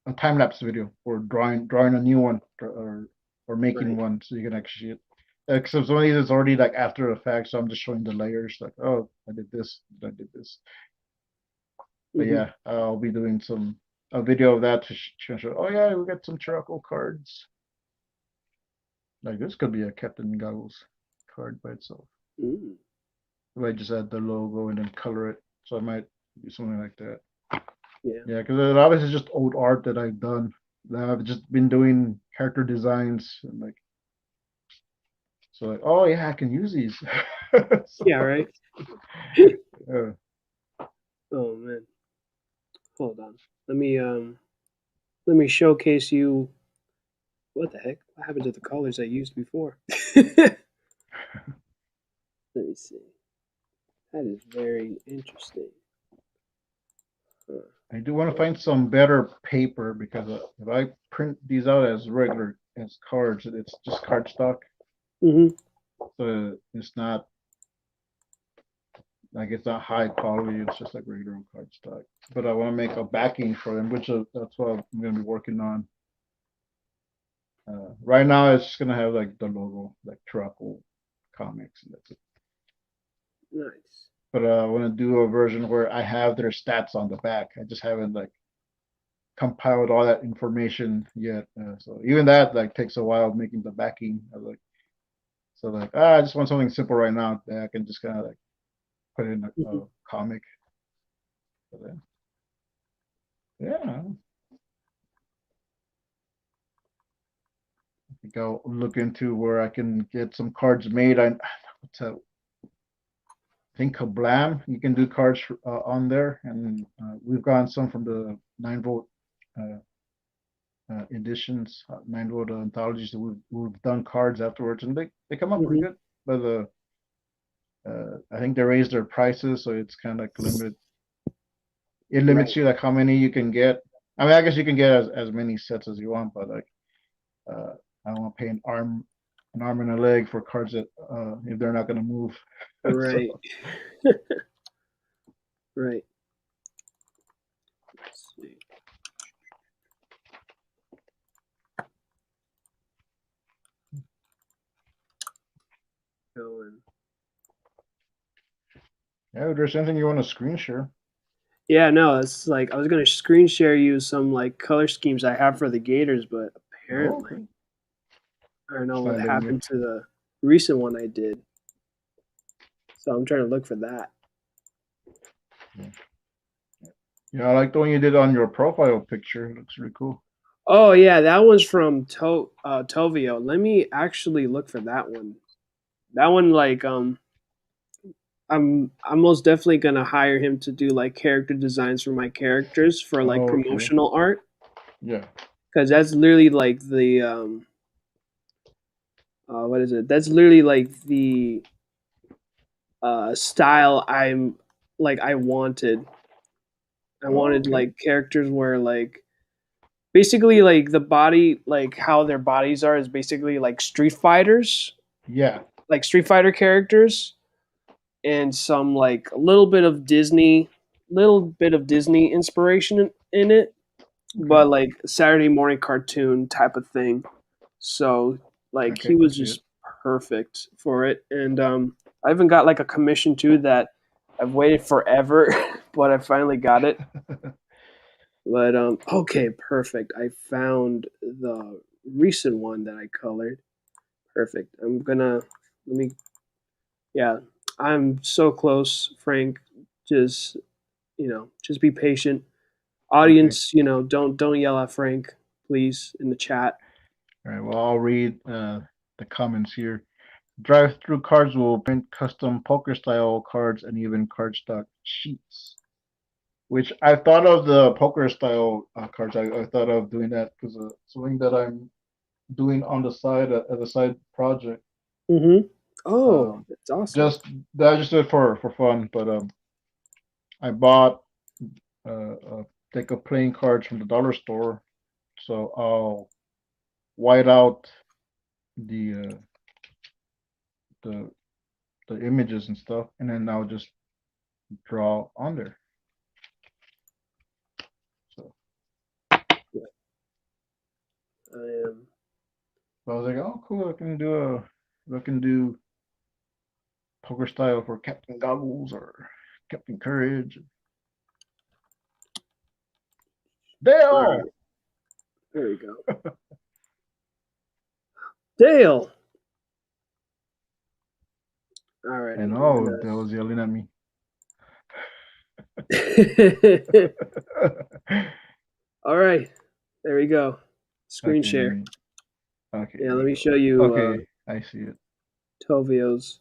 a time lapse video or drawing a new one or making one so you can actually see it. Except some of these is already like after the fact, so I'm just showing the layers. Like, oh, I did this, I did this. But yeah, I'll be doing a video of that to show. Oh yeah, we got some Turaco cards. Like this could be a Captain Goggles card by itself. If I just add the logo and then color it, so I might do something like that. Yeah, because a lot of it's just old art that I've done. I've just been doing character designs and like, so like, oh yeah, I can use these. So, yeah, right. yeah. Oh man, hold on. Let me showcase you. What the heck? What happened to the colors I used before? Let me see. That is very interesting. I do want to find some better paper because if I print these out as regular as cards, it's just cardstock. So it's not like it's not high quality. It's just like regular cardstock. But I want to make a backing for them, which that's what I'm going to be working on. Right now, it's just gonna have like the logo, like Turaco Comics, and that's it. Nice. But I want to do a version where I have their stats on the back. I just haven't like compiled all that information yet. So even that like takes a while making the backing. I just want something simple right now that I can just kind of like put in a comic. But then, yeah, think I'll look into where I can get some cards made. I think Kablam, you can do cards on there, and we've gotten some from the 9-volt editions, 9-volt anthologies that we've done cards afterwards, and they come out pretty good. But I think they raised their prices, so it's kind of like limited. It limits you like how many you can get. I mean, I guess you can get as many sets as you want, but like I don't want to pay an arm and a leg for cards that if they're not going to move. Right. Right. Let's see. Going. Yeah, if there's anything you want to screen share. Yeah, no, it's like I was gonna screen share you some like color schemes I have for the Gators, but apparently I don't know what happened to the recent one I did. So I'm trying to look for that. Yeah, I like the one you did on your profile picture. It looks really cool. Oh yeah, that one's from Tovio. Let me actually look for that one. That one, like, I'm most definitely gonna hire him to do like character designs for my characters for like promotional art. Yeah. Because that's literally like the what is it? That's literally like the style I wanted. I wanted like characters where like basically like the body, like how their bodies are is basically like Street Fighters. Yeah. Like Street Fighter characters, and some like a little bit of Disney inspiration in it, but like Saturday morning cartoon type of thing. So like he was just perfect for it, and I even got like a commission too that I've waited forever, but I finally got it. But okay, perfect. I found the recent one that I colored. Perfect. Yeah, I'm so close, Frank. Just just be patient. Audience, don't yell at Frank, please, in the chat. All right. Well, I'll read the comments here. Drive-through cards will print custom poker-style cards and even cardstock sheets. Which I thought of the poker-style cards. I thought of doing that because something that I'm doing on the side as a side project. Oh, that's awesome. I just did it for fun, but I bought a deck of playing cards from the dollar store, so I'll white out the images and stuff, and then I'll just draw on there. So I was like, oh, cool! I can do poker style for Captain Goggles or Captain Courage. Dale! Right. There we go. Dale! All right. And Dale was yelling at me. All right. There we go. Screen share. Okay. Yeah, let me show you. Okay, I see it. Tovio's.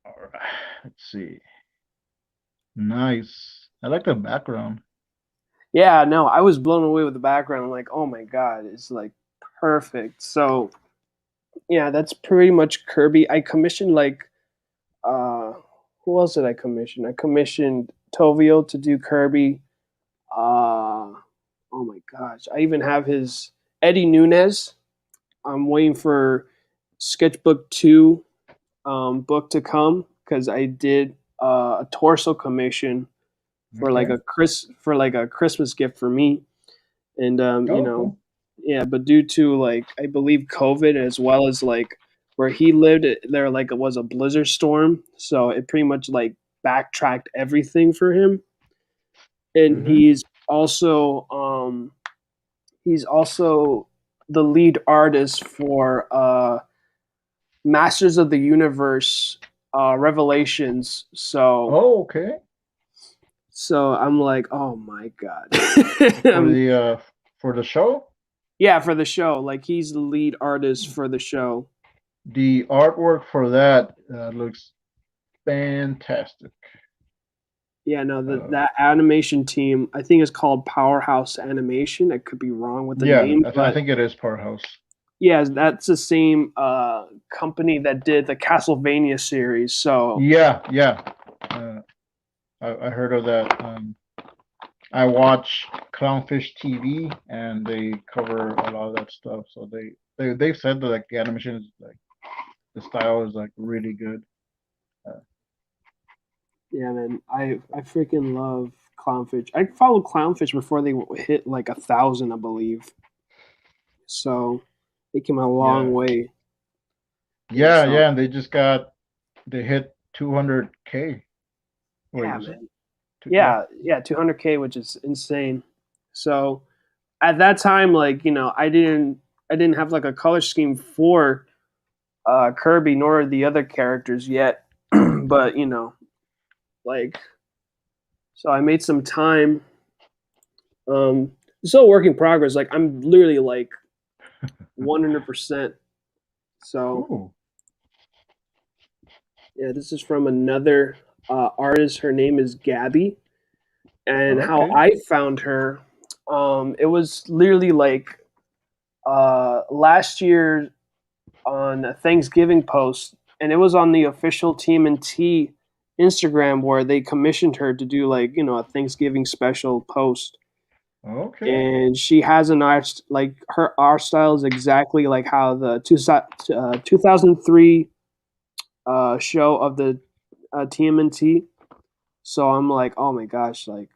All right. Let's see. Nice. I like the background. Yeah, no, I was blown away with the background. I'm like, oh my god, it's like perfect. So, yeah, that's pretty much Kirby. I commissioned like, who else did I commission? I commissioned Tovio to do Kirby. Oh my gosh, I even have his Eddie Nunez. I'm waiting for Sketchbook 2 book to come because I did a torso commission for like a Christmas gift for me, and cool. yeah, but due to like I believe COVID as well as like where he lived, there like it was a blizzard storm, so it pretty much like backtracked everything for him, and he's also the lead artist for Masters of the Universe Revelations. So okay. So I'm like, oh my god. For the show? Yeah, for the show. Like he's the lead artist for the show. The artwork for that looks fantastic. Yeah, no, that animation team, I think it's called Powerhouse Animation. I could be wrong with the name, but I think it is Powerhouse. yeah, that's the same company that did the Castlevania series. So yeah, I heard of that. I watch Clownfish TV, and they cover a lot of that stuff. So they've said that like the animation is like the style is like really good. Yeah, man, I freaking love Clownfish. I followed Clownfish before they hit like 1,000, I believe. So they came a long way. Yeah, and they hit 200K. Yeah, man. Yeah, 200K, which is insane. So at that time, like, you know, I didn't have like a color scheme for Kirby nor the other characters yet, but you know, like, so I made some time. Still a work in progress. Like I'm literally like 100%. So Ooh. yeah, this is from another artist. Her name is Gabby, and how I found her, it was literally like last year on a Thanksgiving post, and it was on the official TMNT Instagram where they commissioned her to do like, you know, a Thanksgiving special post. Okay. And she has an art, like her art style is exactly like how the 2003 show of the TMNT. So I'm like, oh my gosh, like.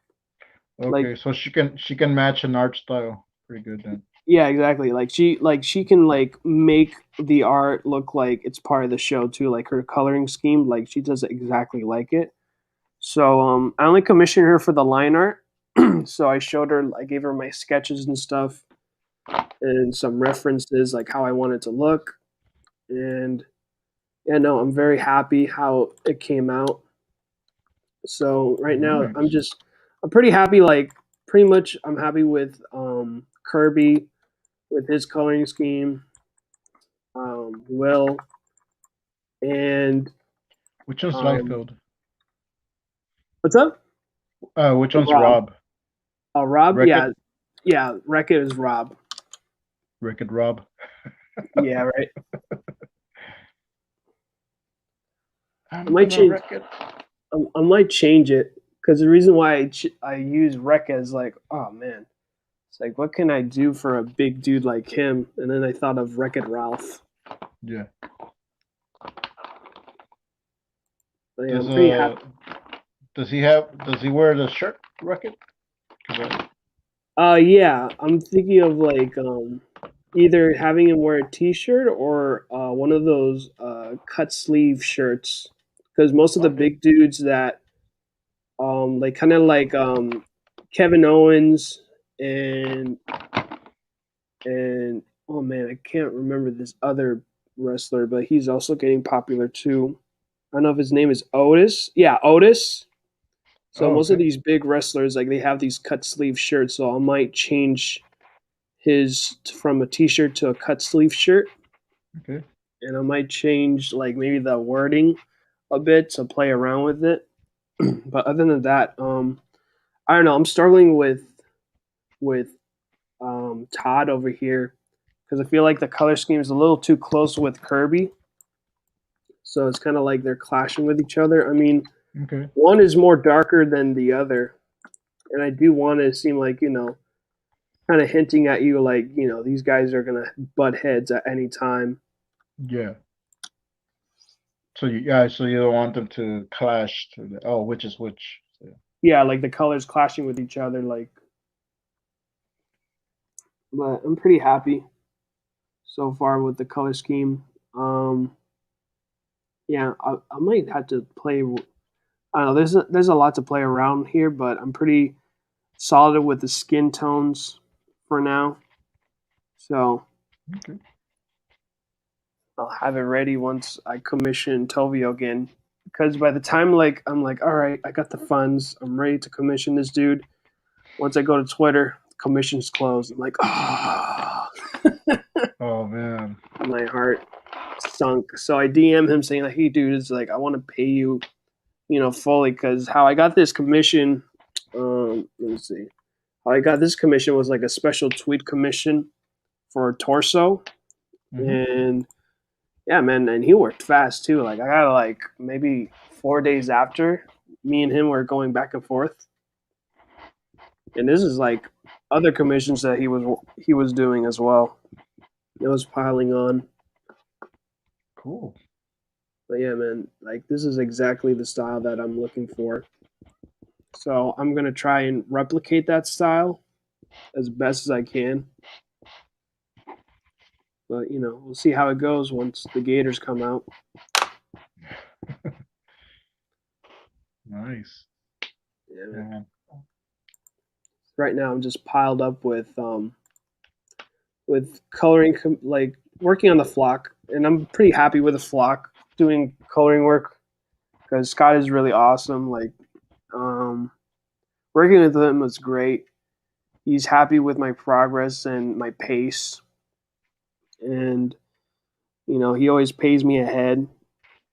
Okay, so she can match an art style pretty good then. Yeah, exactly. Like she can like make the art look like it's part of the show too. Like her coloring scheme, like she does it exactly like it. So I only commissioned her for the line art. So I showed her, I gave her my sketches and stuff, and some references like how I want it to look. And yeah, no, I'm very happy how it came out. So right now I'm pretty happy. Like pretty much, I'm happy with Kirby, with his coloring scheme. Will, and which one's Liefeld? What's up? Which one's Rob? Rob, Wreck-It? Yeah, Wreck-It is Rob. Wreck-It Rob. Yeah, right. I might change it because the reason why I use Wreck-It is like, oh man, it's like, what can I do for a big dude like him? And then I thought of Wreck-It Ralph. Yeah. But yeah, I'm pretty happy. Does he wear the shirt, Wreck-It? Yeah, I'm thinking of like either having him wear a t-shirt or one of those cut sleeve shirts, because most of the big dudes that like kind of like Kevin Owens and oh man, I can't remember this other wrestler, but he's also getting popular too. I don't know if his name is Otis. Yeah, Otis. So most of these big wrestlers, like they have these cut sleeve shirts. So I might change his from a t-shirt to a cut sleeve shirt. Okay. And I might change like maybe the wording a bit to play around with it. But other than that, I don't know. I'm struggling with Todd over here because I feel like the color scheme is a little too close with Kirby. So it's kind of like they're clashing with each other. I mean, one is more darker than the other. And I do want to seem like, you know, kind of hinting at you like, you know, these guys are going to butt heads at any time. Yeah. So you don't want them to clash which is which. So. Yeah, like the colors clashing with each other, like. But I'm pretty happy so far with the color scheme. Yeah, I might have to play. I don't know. There's a lot to play around here, but I'm pretty solid with the skin tones for now. So I'll have it ready once I commission Tovio again. Because by the time like I'm like, all right, I got the funds. I'm ready to commission this dude. Once I go to Twitter, the commission's closed. I'm like, ah. Oh man. My heart sunk. So I DM him saying like, "Hey, dude, it's like I want to pay you, fully, because how I got this commission. Let me see. How I got this commission was like a special tweet commission for torso, and yeah, man, and he worked fast too. Like I got like maybe 4 days after, me and him were going back and forth, and this is like other commissions that he was doing as well. It was piling on. Cool. But yeah, man, like this is exactly the style that I'm looking for. So I'm gonna try and replicate that style as best as I can. But we'll see how it goes once the Gators come out. Nice. Yeah, man. Right now I'm just piled up with coloring, like working on the flock, and I'm pretty happy with the flock doing coloring work because Scott is really awesome. Like, working with him was great. He's happy with my progress and my pace, and he always pays me ahead,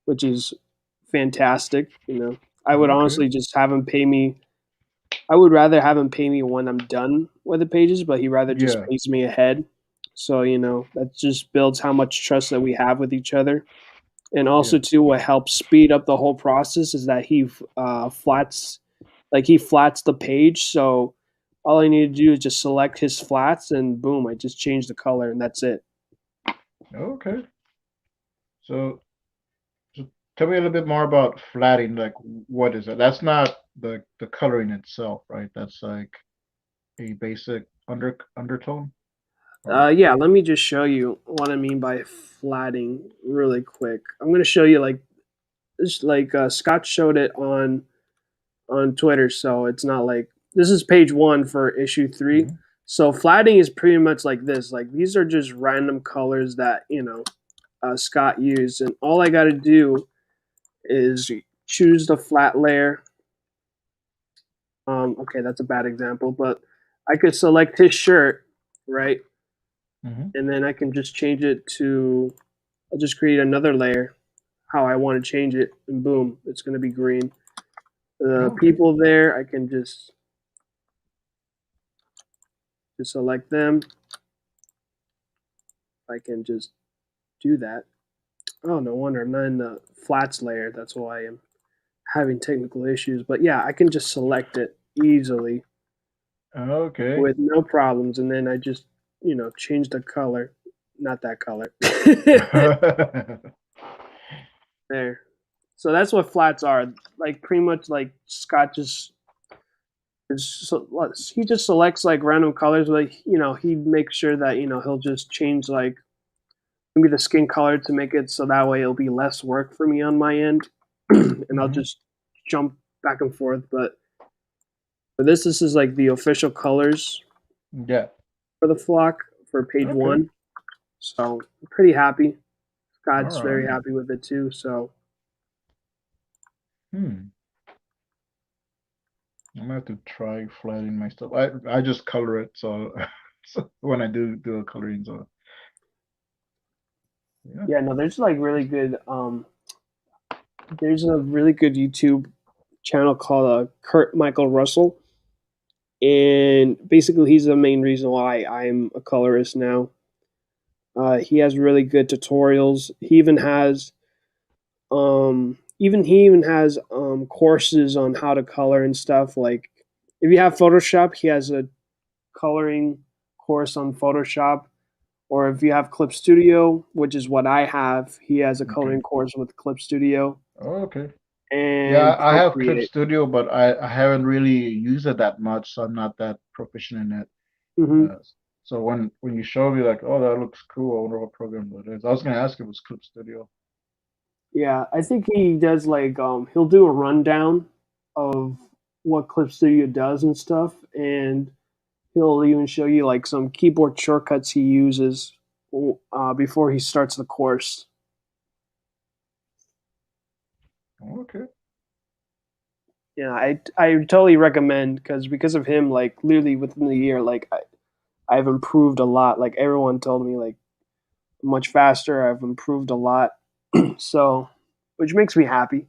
which is fantastic. I would honestly just have him pay me. I would rather have him pay me when I'm done with the pages, but he rather just pays me ahead. So that just builds how much trust that we have with each other. And also too, what helps speed up the whole process is that he flats the page. So all I need to do is just select his flats, and boom, I just change the color, and that's it. Okay. So tell me a little bit more about flatting. Like, what is it? That's not the coloring itself, right? That's like a basic undertone. Yeah, let me just show you what I mean by flatting really quick. I'm going to show you like Scott showed it on Twitter, so it's not like this is page 1 for issue 3. So flatting is pretty much like this. Like these are just random colors that Scott used, and all I got to do is choose the flat layer. Okay, that's a bad example, but I could select his shirt, right? And then I can just change it to, I'll just create another layer how I want to change it, and boom, it's going to be green. The people there, I can just select them. I can just do that. Oh, no wonder I'm not in the flats layer. That's why I'm having technical issues. But yeah, I can just select it easily. Okay. With no problems, and then I just change the color. Not that color. There. So that's what flats are. Like pretty much like Scott he just selects like random colors. Like he makes sure that he'll just change like maybe the skin color to make it so that way it'll be less work for me on my end, and I'll just jump back and forth. But for this is like the official colors. Yeah. For the flock for page 1. So I'm pretty happy. Scott's very happy with it too. So I'm gonna have to try flatting my stuff. I just color it, so when I do a coloring, so yeah, no, there's like really good there's a really good YouTube channel called Kurt Michael Russell, and basically he's the main reason why I'm a colorist now. He has really good tutorials. He even has courses on how to color and stuff. Like if you have Photoshop, he has a coloring course on Photoshop. Or if you have Clip Studio, which is what I have, he has a coloring course with Clip Studio. Okay. And yeah, I have Clip Studio, but I haven't really used it that much, so I'm not that proficient in it. So when you show me like, oh, that looks cool, I wonder what program that is. I was gonna ask if it was Clip Studio. Yeah, I think he does like he'll do a rundown of what Clip Studio does and stuff, and he'll even show you like some keyboard shortcuts he uses before he starts the course. Okay. Yeah, I totally recommend because of him, like literally within the year, like I've improved a lot. Like everyone told me, like much faster. I've improved a lot, so which makes me happy.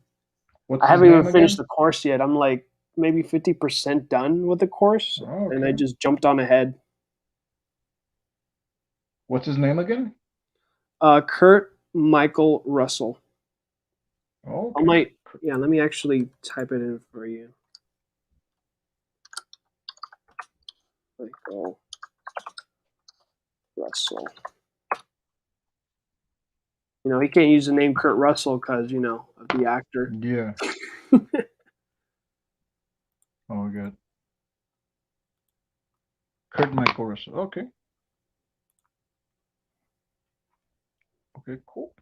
What's I his haven't even name finished again? the course yet. I'm like maybe 50% done with the course, Oh, and I okay. just jumped on ahead. What's his name again? Kurt Michael Russell. Oh, I okay. might, yeah. Let me actually type it in for you. Michael Russell. You know, he can't use the name Kurt Russell because, you know, of the actor. Yeah. Oh, good. Kurt Michael Russell. Okay. Okay, cool.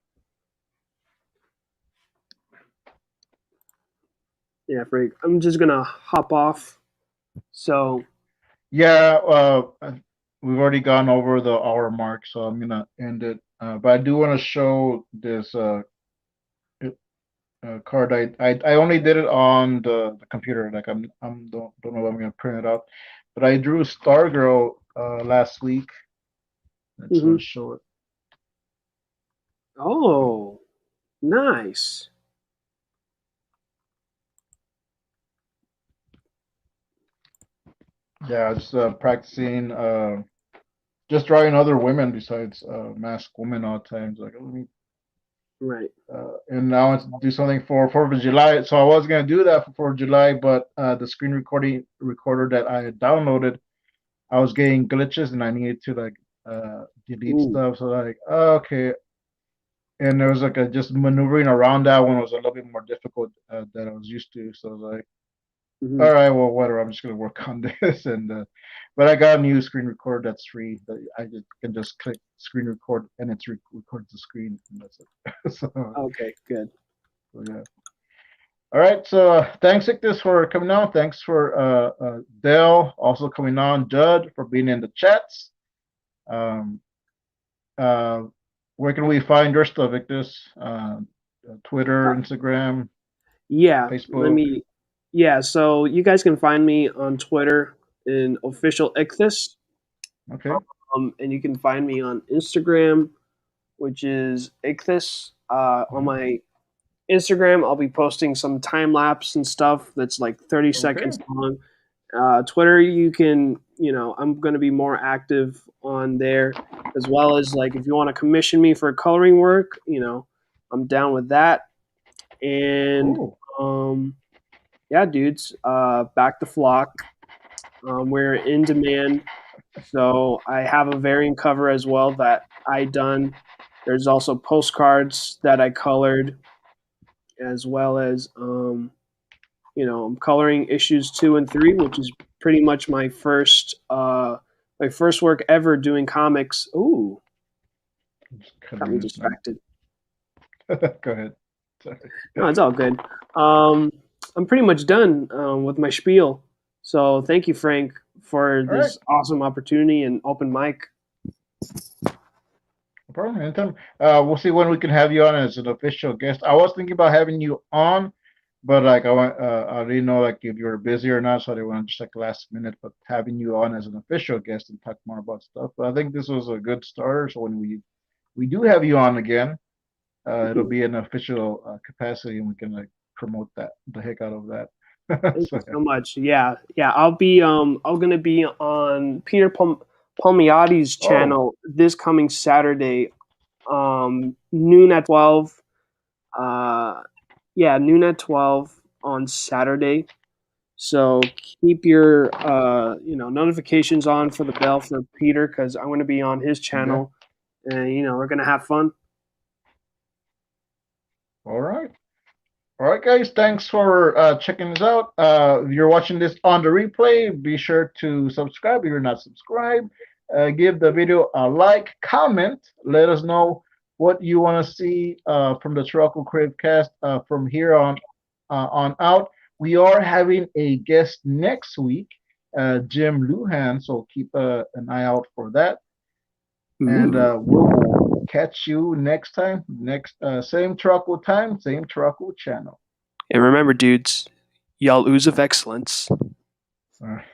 Yeah, Frank. I'm just gonna hop off. So Yeah, we've already gone over the hour mark, so I'm gonna end it. But I do want to show this card. I only did it on the computer. Like I'm don't know if I'm gonna print it out. But I drew Stargirl last week. I just want to show it. oh, nice. Yeah, just practicing just drawing other women besides masked women all times. Like let me Right. and now I want to do something for 4th of July. So I was gonna do that for 4th of July, but the screen recorder that I had downloaded, I was getting glitches and I needed to like delete Ooh. stuff. So like okay, and there was like a just maneuvering around that one was a little bit more difficult than I was used to. So I was like, all right, well whatever, I'm just gonna work on this and. But I got a new screen recorder that's free. That I can just click screen record and it records the screen and that's it. So Okay, good. yeah. All right, so thanks Ictus for coming on. Thanks for Dale also coming on. Judd for being in the chats. Um, uh, where can we find your stuff, Ictus? Twitter, Instagram, Yeah, Facebook. so you guys can find me on Twitter in official Ichthus. Okay. And you can find me on Instagram, which is Ichthus. On my Instagram, I'll be posting some time lapse and stuff that's like 30 seconds long. Twitter, you can, I'm going to be more active on there, as well as like if you want to commission me for coloring work, I'm down with that. And yeah, dudes, back to flock. We're in demand. So I have a variant cover as well that I done. There's also postcards that I colored, as well as I'm coloring issues 2 and 3, which is pretty much my first work ever doing comics. Ooh, got me distracted. Go ahead. Sorry. No, it's all good. I'm pretty much done with my spiel. So thank you, Frank, for this awesome opportunity and open mic. No problem. Anytime. We'll see when we can have you on as an official guest. I was thinking about having you on, but like I didn't know like if you were busy or not, so I didn't want to just like last minute. But having you on as an official guest and talk more about stuff. But I think this was a good starter. So when we do have you on again, it'll be an official capacity, and we can like promote the heck out of that. Thank you so much. Yeah. I'm gonna be on Peter Palmiotti's channel this coming Saturday, noon at 12. Noon at 12 on Saturday. So keep your notifications on for the bell for Peter, because I'm gonna be on his channel, and we're gonna have fun. All right. All right, guys. Thanks for checking this out. If you're watching this on the replay, be sure to subscribe if you're not subscribed. Give the video a like, comment. Let us know what you want to see from the TuracoCreativeCast from here on out. We are having a guest next week, Jim Luhan, so keep an eye out for that. And we'll catch you next time. Same Turaco time, same Turaco channel. And remember, dudes, y'all ooze of excellence. All right.